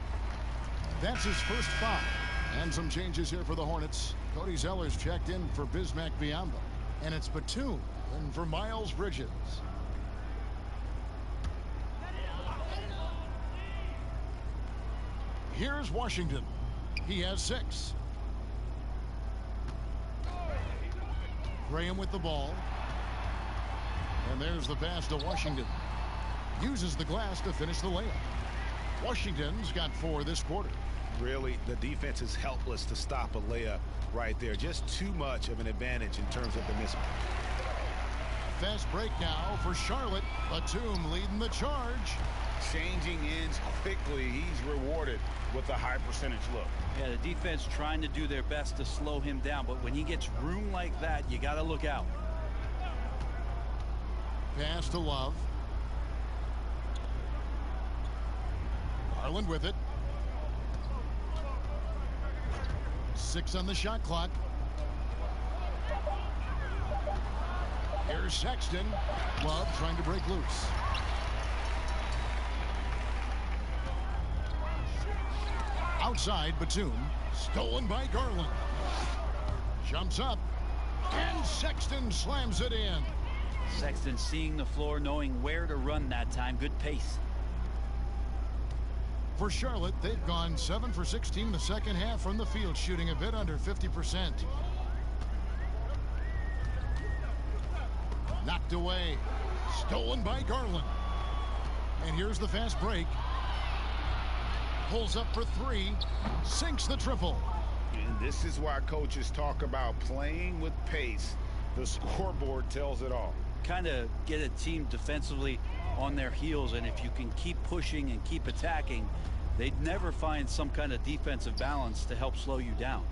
That's his first foul. And some changes here for the Hornets. Cody Zeller's checked in for Bismack Biyombo. And it's Batum in for Miles Bridges. Here's Washington. He has 6. Graham with the ball. And there's the pass to Washington. Uses the glass to finish the layup. Washington's got 4 this quarter. Really, the defense is helpless to stop a layup right there. Just too much of an advantage in terms of the mismatch. Fast break now for Charlotte. Batum leading the charge. Changing ends quickly. He's rewarded with a high percentage look. Yeah, the defense trying to do their best to slow him down, but when he gets room like that, you got to look out. Pass to Love. Garland with it. 6 on the shot clock. Here's Sexton. Love trying to break loose. Outside, Batum. Stolen by Garland. Jumps up. And Sexton slams it in. Sexton seeing the floor, knowing where to run that time. Good pace. For Charlotte, they've gone 7 for 16 the second half from the field, shooting a bit under 50%. Knocked away. Stolen by Garland. And here's the fast break. Pulls up for 3. Sinks the triple. And this is why coaches talk about playing with pace. The scoreboard tells it all. Kind of get a team defensively on their heels, and if you can keep pushing and keep attacking, they'd never find some kind of defensive balance to help slow you down.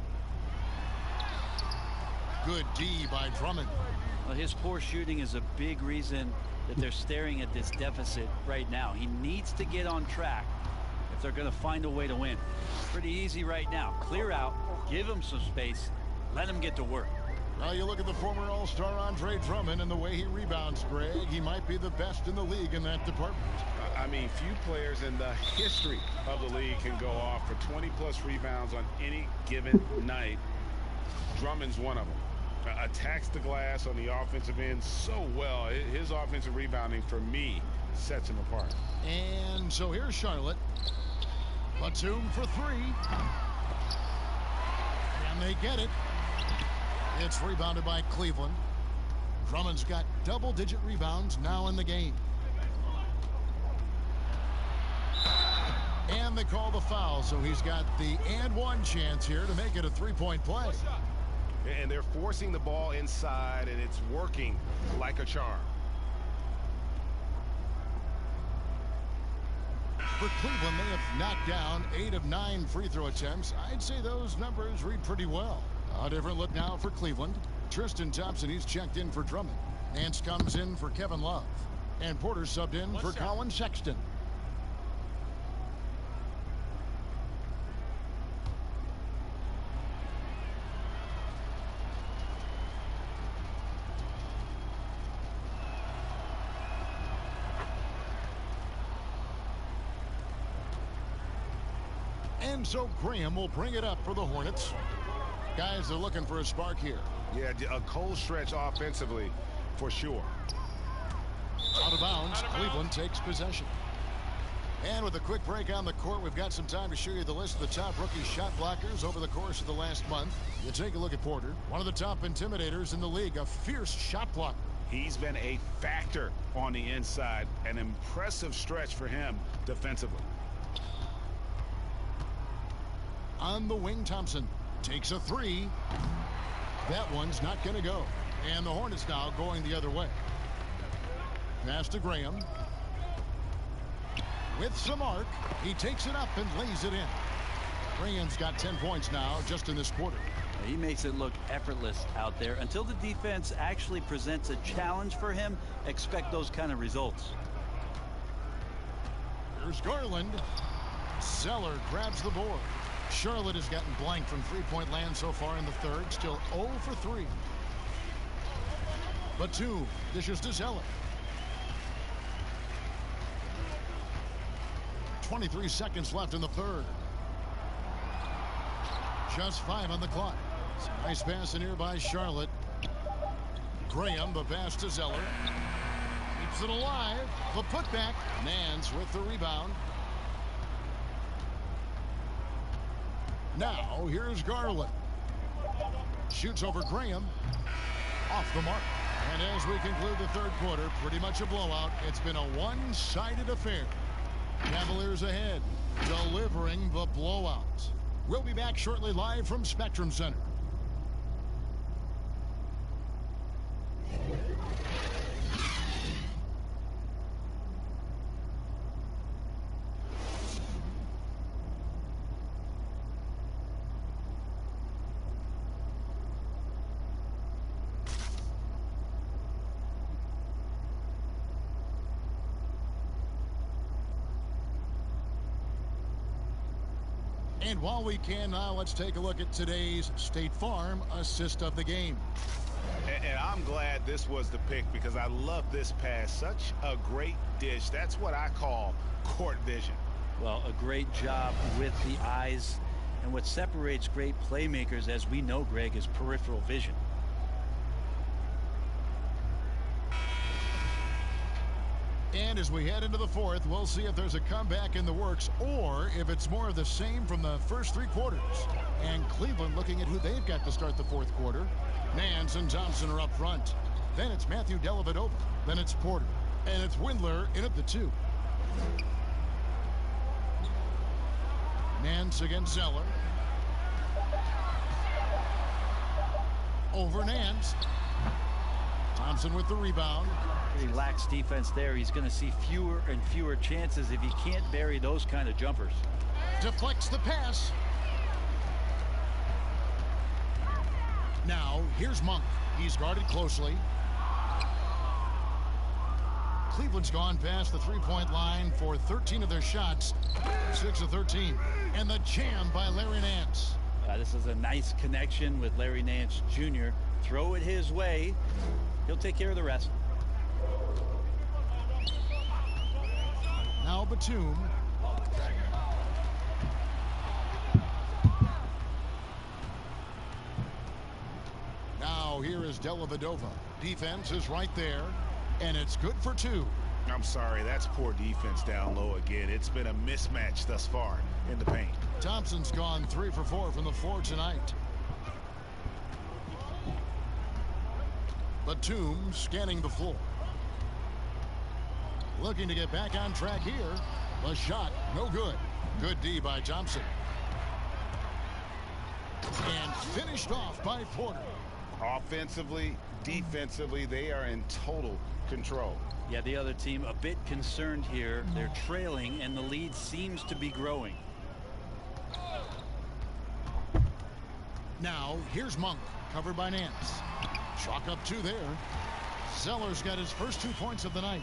Good D by Drummond. Well, his poor shooting is a big reason that they're staring at this deficit right now. He needs to get on track if they're going to find a way to win. Pretty easy right now. Clear out, give him some space, let him get to work. Well, you look at the former All-Star Andre Drummond and the way he rebounds, Greg. He might be the best in the league in that department. I mean, few players in the history of the league can go off for 20-plus rebounds on any given night. Drummond's one of them. Attacks the glass on the offensive end so well. His offensive rebounding, for me, sets him apart. And so here's Charlotte. Batum for 3. And they get it. It's rebounded by Cleveland. Drummond's got double-digit rebounds now in the game. And they call the foul, so he's got the and-one chance here to make it a 3-point play. And they're forcing the ball inside, and it's working like a charm. For Cleveland, they have knocked down 8 of 9 free throw attempts. I'd say those numbers read pretty well. A different look now for Cleveland. Tristan Thompson, he's checked in for Drummond. Nance comes in for Kevin Love. And Porter subbed in for Colin Sexton. And so Graham will bring it up for the Hornets. Guys, they're looking for a spark here. Yeah, a cold stretch offensively for sure. Out of bounds. Cleveland takes possession. And with a quick break on the court, we've got some time to show you the list of the top rookie shot blockers over the course of the last month. You take a look at Porter, one of the top intimidators in the league, a fierce shot blocker. He's been a factor on the inside, an impressive stretch for him defensively. On the wing, Thompson takes a three. That one's not going to go. And the Hornets now going the other way. Pass to Graham. With some arc, he takes it up and lays it in. Graham's got 10 points now just in this quarter. He makes it look effortless out there. Until the defense actually presents a challenge for him, expect those kind of results. Here's Garland. Zeller grabs the board. Charlotte has gotten blank from three-point land so far in the third. Still 0 for 3. Batum dishes to Zeller. 23 seconds left in the third. Just 5 on the clock. Some nice pass in here by Charlotte. Graham, the pass to Zeller. Keeps it alive. The putback. Nance with the rebound. Now, here's Garland. Shoots over Graham. Off the mark. And as we conclude the third quarter, pretty much a blowout. It's been a one-sided affair. Cavaliers ahead, delivering the blowout. We'll be back shortly live from Spectrum Center. And while we can now, let's take a look at today's State Farm assist of the game. And I'm glad this was the pick because I love this pass. Such a great dish. That's what I call court vision. Well, a great job with the eyes. And what separates great playmakers, as we know, Greg, is peripheral vision. And as we head into the fourth, we'll see if there's a comeback in the works or if it's more of the same from the first 3 quarters. And Cleveland looking at who they've got to start the fourth quarter. Nance and Thompson are up front. Then it's Matthew Dellavedova. Then it's Porter. And it's Windler in at the 2. Nance against Zeller. Over Nance. Thompson with the rebound. He lacks defense there. He's going to see fewer and fewer chances if he can't bury those kind of jumpers. Deflects the pass. Now, here's Monk. He's guarded closely. Cleveland's gone past the three-point line for 13 of their shots. 6 of 13. And the jam by Larry Nance. This is a nice connection with Larry Nance Jr. Throw it his way. He'll take care of the rest. Now Batum. Now here is Dellavedova. Defense is right there, and it's good for 2. I'm sorry, that's poor defense down low again. It's been a mismatch thus far in the paint. Thompson's gone 3 for 4 from the floor tonight. Batum scanning the floor. Looking to get back on track here. The shot, no good. Good D by Thompson. And finished off by Porter. Offensively, defensively, they are in total control. Yeah, the other team a bit concerned here. They're trailing, and the lead seems to be growing. Now, here's Monk, covered by Nance. Chalk up 2 there. Zeller's got his first 2 points of the night.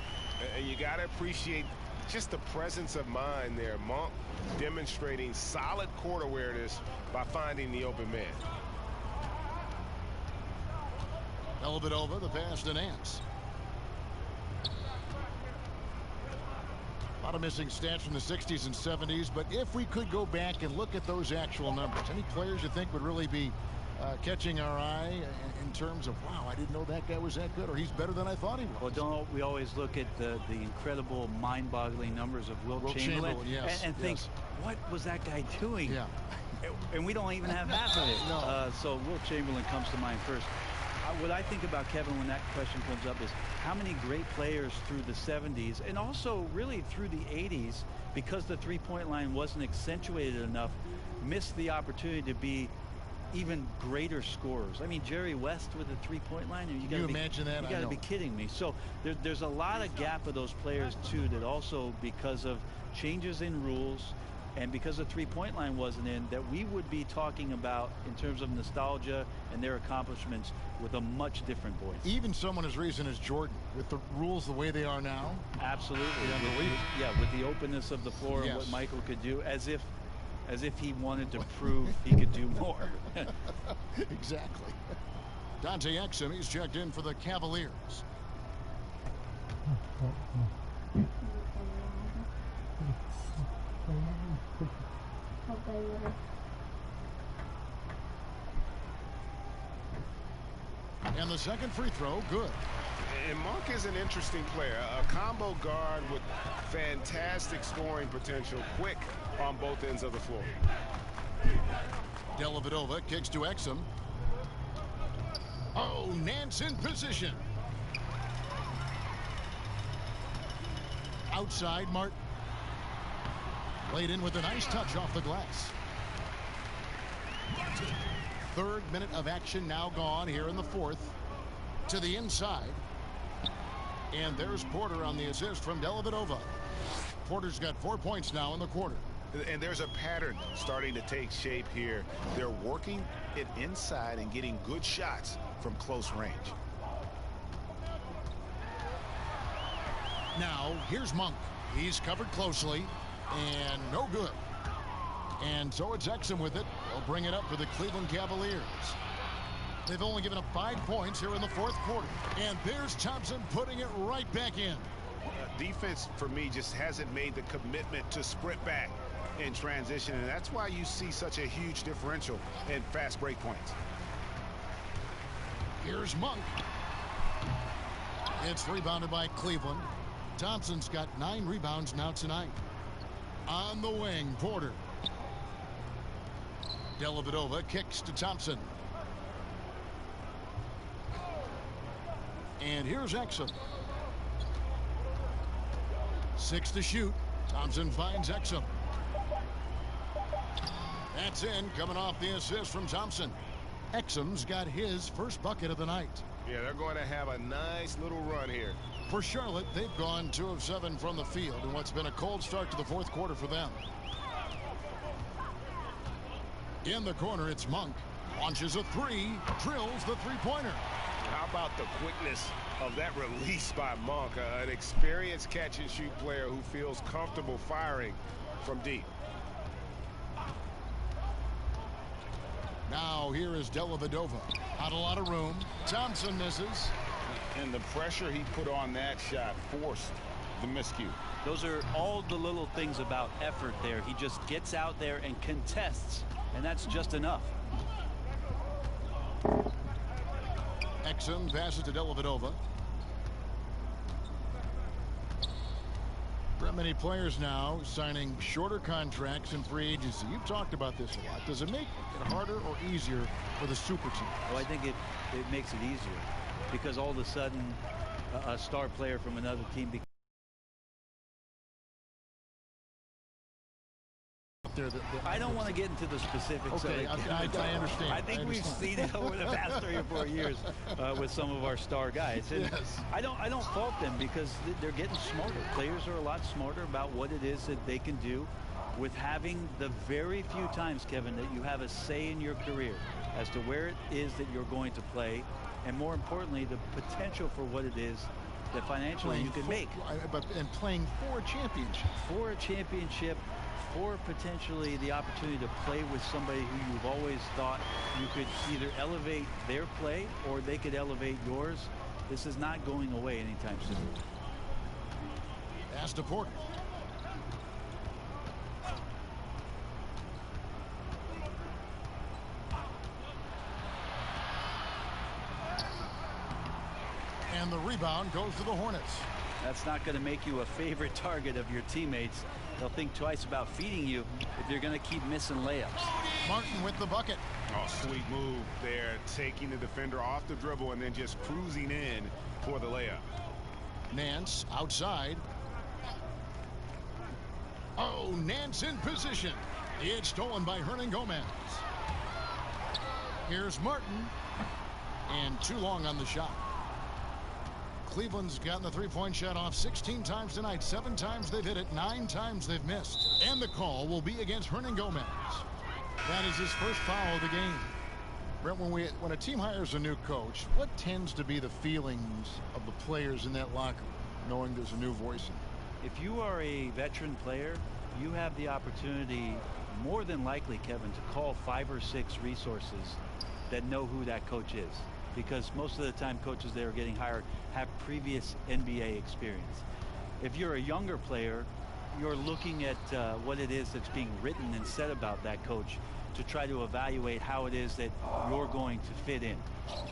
And you got to appreciate just the presence of mind there. Monk demonstrating solid court awareness by finding the open man. Dellavedova, the pass to Nance. A lot of missing stats from the 60s and 70s, but if we could go back and look at those actual numbers, any players you think would really be catching our eye in terms of, wow, I didn't know that guy was that good, or he's better than I thought he was? Well, don't we always look at the incredible, mind-boggling numbers of Wilt Chamberlain yes, and think, what was that guy doing? Yeah. And we don't even have half of it. No. So Wilt Chamberlain comes to mind first. What I think about Kevin when that question comes up is how many great players through the 70s and also really through the 80s, because the three-point line wasn't accentuated enough, missed the opportunity to be even greater scorers. I mean, Jerry West with the three-point line. And you imagine that? You got to be kidding me. So there's a lot of gap of those players too that also, because of changes in rules and because the three-point line wasn't in, that we would be talking about in terms of nostalgia and their accomplishments with a much different voice. Even someone as recent as Jordan, with the rules the way they are now. Absolutely. With the openness of the floor and what Michael could do, as if he wanted to prove he could do more. Exactly. Dante Exum, he's checked in for the Cavaliers. And the second free throw, good. And Monk is an interesting player, a combo guard with fantastic scoring potential, quick on both ends of the floor. Dellavedova kicks to Exum. Oh, Nance in position. Outside, Martin. Laid in with a nice touch off the glass. Third minute of action now gone here in the fourth. To the inside. And there's Porter on the assist from Dellavedova. Porter's got 4 points now in the quarter. And there's a pattern starting to take shape here. They're working it inside and getting good shots from close range. Now, here's Monk. He's covered closely, and no good. And so it's Exum with it. They'll bring it up for the Cleveland Cavaliers. They've only given up 5 points here in the fourth quarter. And there's Thompson putting it right back in. Defense, for me, just hasn't made the commitment to sprint back in transition, and that's why you see such a huge differential in fast break points. Here's Monk. It's rebounded by Cleveland. Thompson's got 9 rebounds now tonight. On the wing, Porter. Dellavedova kicks to Thompson. And here's Exum. 6 to shoot. Thompson finds Exum. That's in, coming off the assist from Thompson. Exum's got his first bucket of the night. Yeah, they're going to have a nice little run here. For Charlotte, they've gone 2 of 7 from the field in what's been a cold start to the fourth quarter for them. In the corner, it's Monk. Launches a 3, drills the three-pointer. How about the quickness of that release by Monk? An experienced catch-and-shoot player who feels comfortable firing from deep. Now here is Dellavedova. Not a lot of room. Thompson misses. And the pressure he put on that shot forced the miscue. Those are all the little things about effort there. He just gets out there and contests, and that's just enough. Exum passes to Dellavedova. Many players now signing shorter contracts in free agency. You've talked about this a lot. Does it make it harder or easier for the super team? Well, I think it makes it easier because all of a sudden a star player from another team out there. I don't want to get into the specifics. Okay, of it. I understand. I think we've seen it over the past 3 or 4 years with some of our star guys. And yes. I don't fault them because they're getting smarter. Players are a lot smarter about what it is that they can do with having the very few times, Kevin, that you have a say in your career as to where it is that you're going to play, and more importantly, the potential for what it is that financially you can make. And playing for a championship. For a championship, for potentially the opportunity to play with somebody who you've always thought you could either elevate their play or they could elevate yours. This is not going away anytime soon. Pass to Porter. And the rebound goes to the Hornets. That's not going to make you a favorite target of your teammates. They'll think twice about feeding you if you're going to keep missing layups. Martin with the bucket. Oh, sweet move there, taking the defender off the dribble and then just cruising in for the layup. Nance outside. Oh, Nance in position. It's stolen by Hernangomez. Here's Martin. And too long on the shot. Cleveland's gotten the three-point shot off 16 times tonight. 7 times they've hit it, 9 times they've missed. And the call will be against Hernangomez. That is his first foul of the game. Brent, when a team hires a new coach, what tends to be the feelings of the players in that locker room, knowing there's a new voice in it? If you are a veteran player, you have the opportunity, more than likely, Kevin, to call 5 or 6 resources that know who that coach is. Because most of the time coaches that are getting hired have previous NBA experience. If you're a younger player, you're looking at what it is that's being written and said about that coach to try to evaluate how it is that you're going to fit in.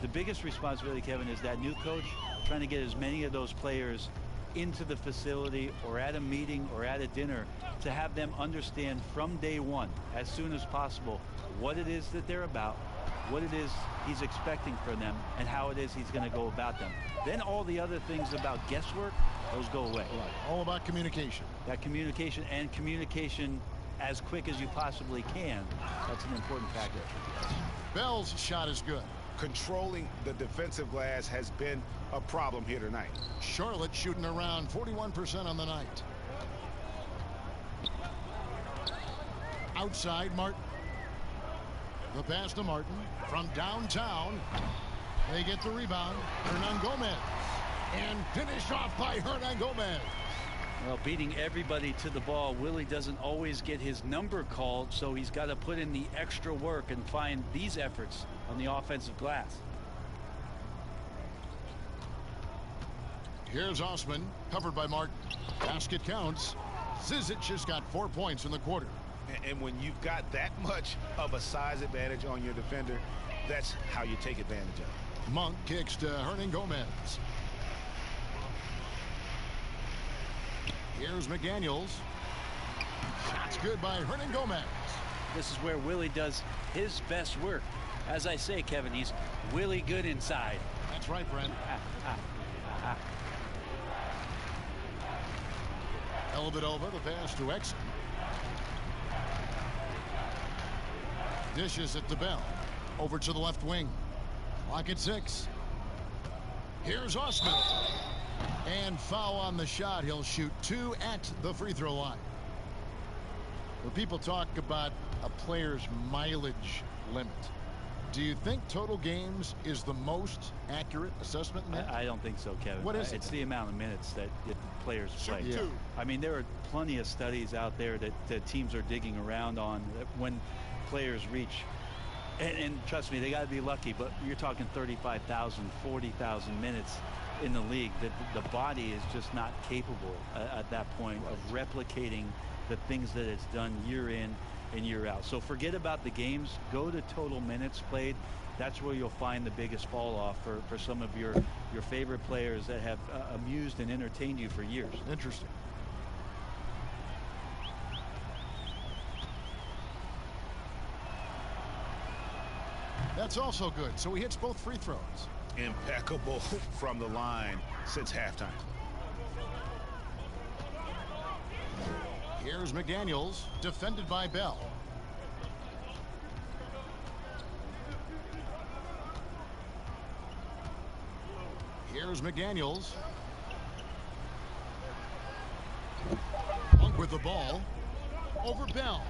The biggest responsibility, Kevin, is that new coach trying to get as many of those players into the facility or at a meeting or at a dinner to have them understand from day one, as soon as possible, what it is that they're about, what it is he's expecting from them, and how it is he's going to go about them. Then all the other things about guesswork, those go away. Right. All about communication. That communication, and communication as quick as you possibly can, that's an important factor. Bell's shot is good. Controlling the defensive glass has been a problem here tonight. Charlotte shooting around 41% on the night. Outside, Martin. The pass to Martin from downtown. They get the rebound. Hernangomez. And finished off by Hernangomez. Well, beating everybody to the ball, Willie doesn't always get his number called, so he's got to put in the extra work and find these efforts on the offensive glass. Here's Osman, covered by Martin. Basket counts. Zizic just got 4 points in the quarter. And when you've got that much of a size advantage on your defender, that's how you take advantage of it. Monk kicks to Hernangomez. Here's McDaniels. Shot's good by Hernangomez. This is where Willie does his best work. As I say, Kevin, he's Willie good inside. That's right, Brent. Elvedova, the pass to Exum. Dishes it to Bell. Over to the left wing. Clock at 6. Here's Osman. And foul on the shot. He'll shoot 2 at the free throw line. When people talk about a player's mileage limit, do you think total games is the most accurate assessment in that? I don't think so, Kevin. What is it? It's the amount of minutes that players play. Yeah. I mean, there are plenty of studies out there that teams are digging around on when players reach, and trust me, they got to be lucky, but you're talking 35,000, 40,000 minutes in the league, that the body is just not capable at that point of replicating the things that it's done year in and year out. So forget about the games, go to total minutes played. That's where you'll find the biggest fall off for some of your favorite players that have amused and entertained you for years. Interesting. That's also good. So he hits both free throws. Impeccable from the line since halftime. Here's McDaniels, defended by Bell. Here's McDaniels. Monk with the ball. Over Bell.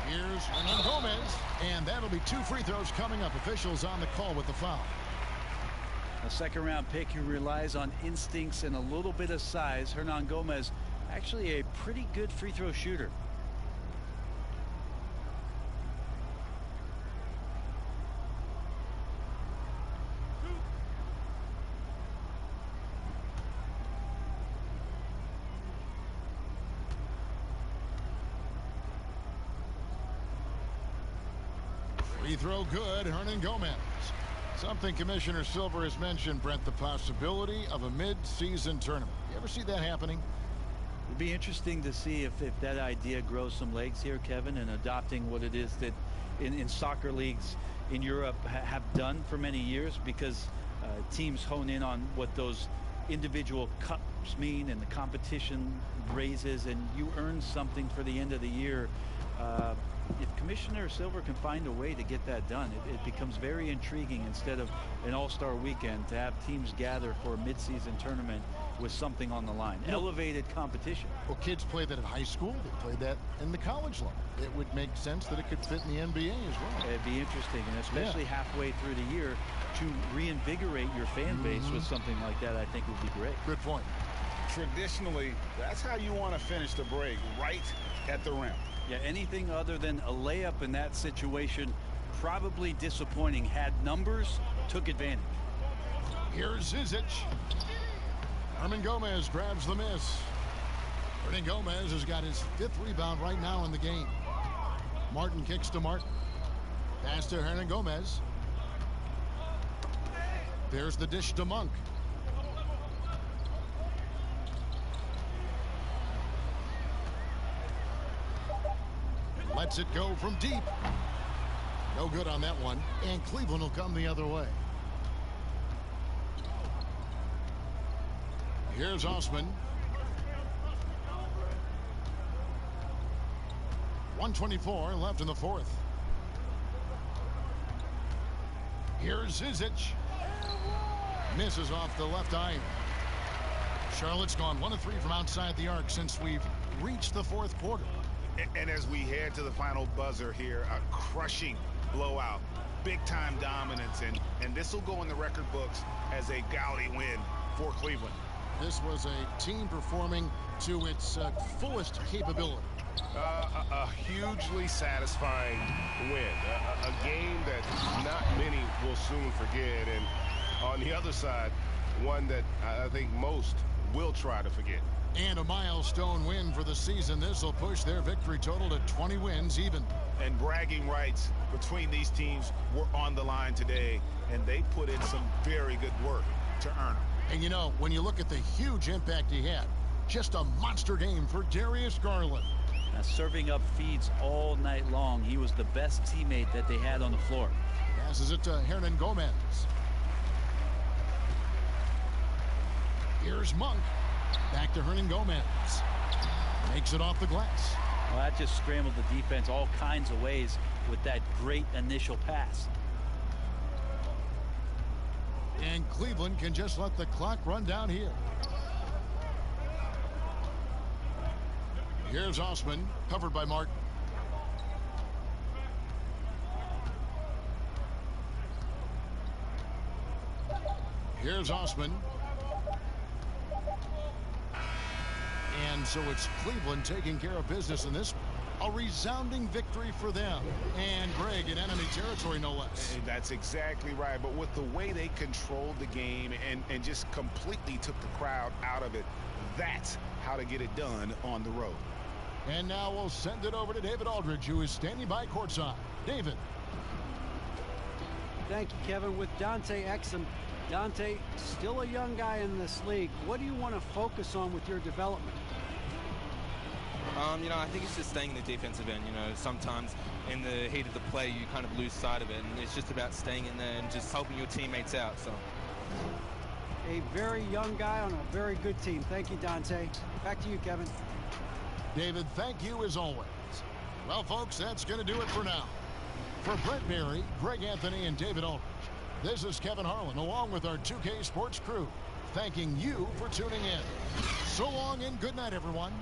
Here's Hernan Gomez. And that'll be 2 free throws coming up. Officials on the call with the foul. A second-round pick who relies on instincts and a little bit of size. Hernan Gomez, actually a pretty good free throw shooter. Free throw good, Hernan Gomez. Something Commissioner Silver has mentioned, Brent, the possibility of a mid-season tournament. You ever see that happening? It'd be interesting to see if that idea grows some legs here, Kevin, and adopting what it is that in soccer leagues in Europe have done for many years, because teams hone in on what those individual cups mean and the competition raises, and you earn something for the end of the year. If Commissioner Silver can find a way to get that done, it becomes very intriguing, instead of an all-star weekend, to have teams gather for a mid-season tournament with something on the line. Elevated competition. Well, kids play that in high school. They play that in the college level. It would make sense that it could fit in the NBA as well. It'd be interesting, and especially halfway through the year, to reinvigorate your fan base with something like that, I think would be great. Good point. Traditionally, that's how you want to finish the break, right at the rim. Yeah, anything other than a layup in that situation, probably disappointing. Had numbers, took advantage. Here's Zizic. Hernan Gomez grabs the miss. Hernan Gomez has got his 5th rebound right now in the game. Martin kicks to Martin. Pass to Hernan Gomez. There's the dish to Monk. Lets it go from deep. No good on that one. And Cleveland will come the other way. Here's Osman. 1:24 left in the 4th. Here's Zizic. Misses off the left eye. Charlotte's gone 1 of 3 from outside the arc since we've reached the 4th quarter. And as we head to the final buzzer here, a crushing blowout, big-time dominance, and this will go in the record books as a gaudy win for Cleveland. This was a team performing to its fullest capability. A hugely satisfying win, a game that not many will soon forget, and on the other side, one that I think most will try to forget. And a milestone win for the season. This will push their victory total to 20 wins even. And bragging rights between these teams were on the line today, and they put in some very good work to earn them. And you know, when you look at the huge impact he had, just a monster game for Darius Garland. Now, serving up feeds all night long. He was the best teammate that they had on the floor. Passes it to Hernan Gomez. Here's Monk. Back to Hernan Gomez. Makes it off the glass. Well, that just scrambled the defense all kinds of ways with that great initial pass. And Cleveland can just let the clock run down here. Here's Osman, covered by Martin. Here's Osman. And so it's Cleveland taking care of business in this one. A resounding victory for them. And Greg, in enemy territory, no less. That's exactly right. But with the way they controlled the game and just completely took the crowd out of it, that's how to get it done on the road. And now we'll send it over to David Aldridge, who is standing by courtside. David. Thank you, Kevin. With Dante Exum. Dante, still a young guy in this league. What do you want to focus on with your development? You know, I think it's just staying in the defensive end. You know, sometimes in the heat of the play, you kind of lose sight of it. And it's just about staying in there and just helping your teammates out. So, a very young guy on a very good team. Thank you, Dante. Back to you, Kevin. David, thank you as always. Well, folks, that's going to do it for now. For Brent Barry, Greg Anthony, and David Aldridge, this is Kevin Harlan along with our 2K Sports crew, thanking you for tuning in. So long and good night, everyone.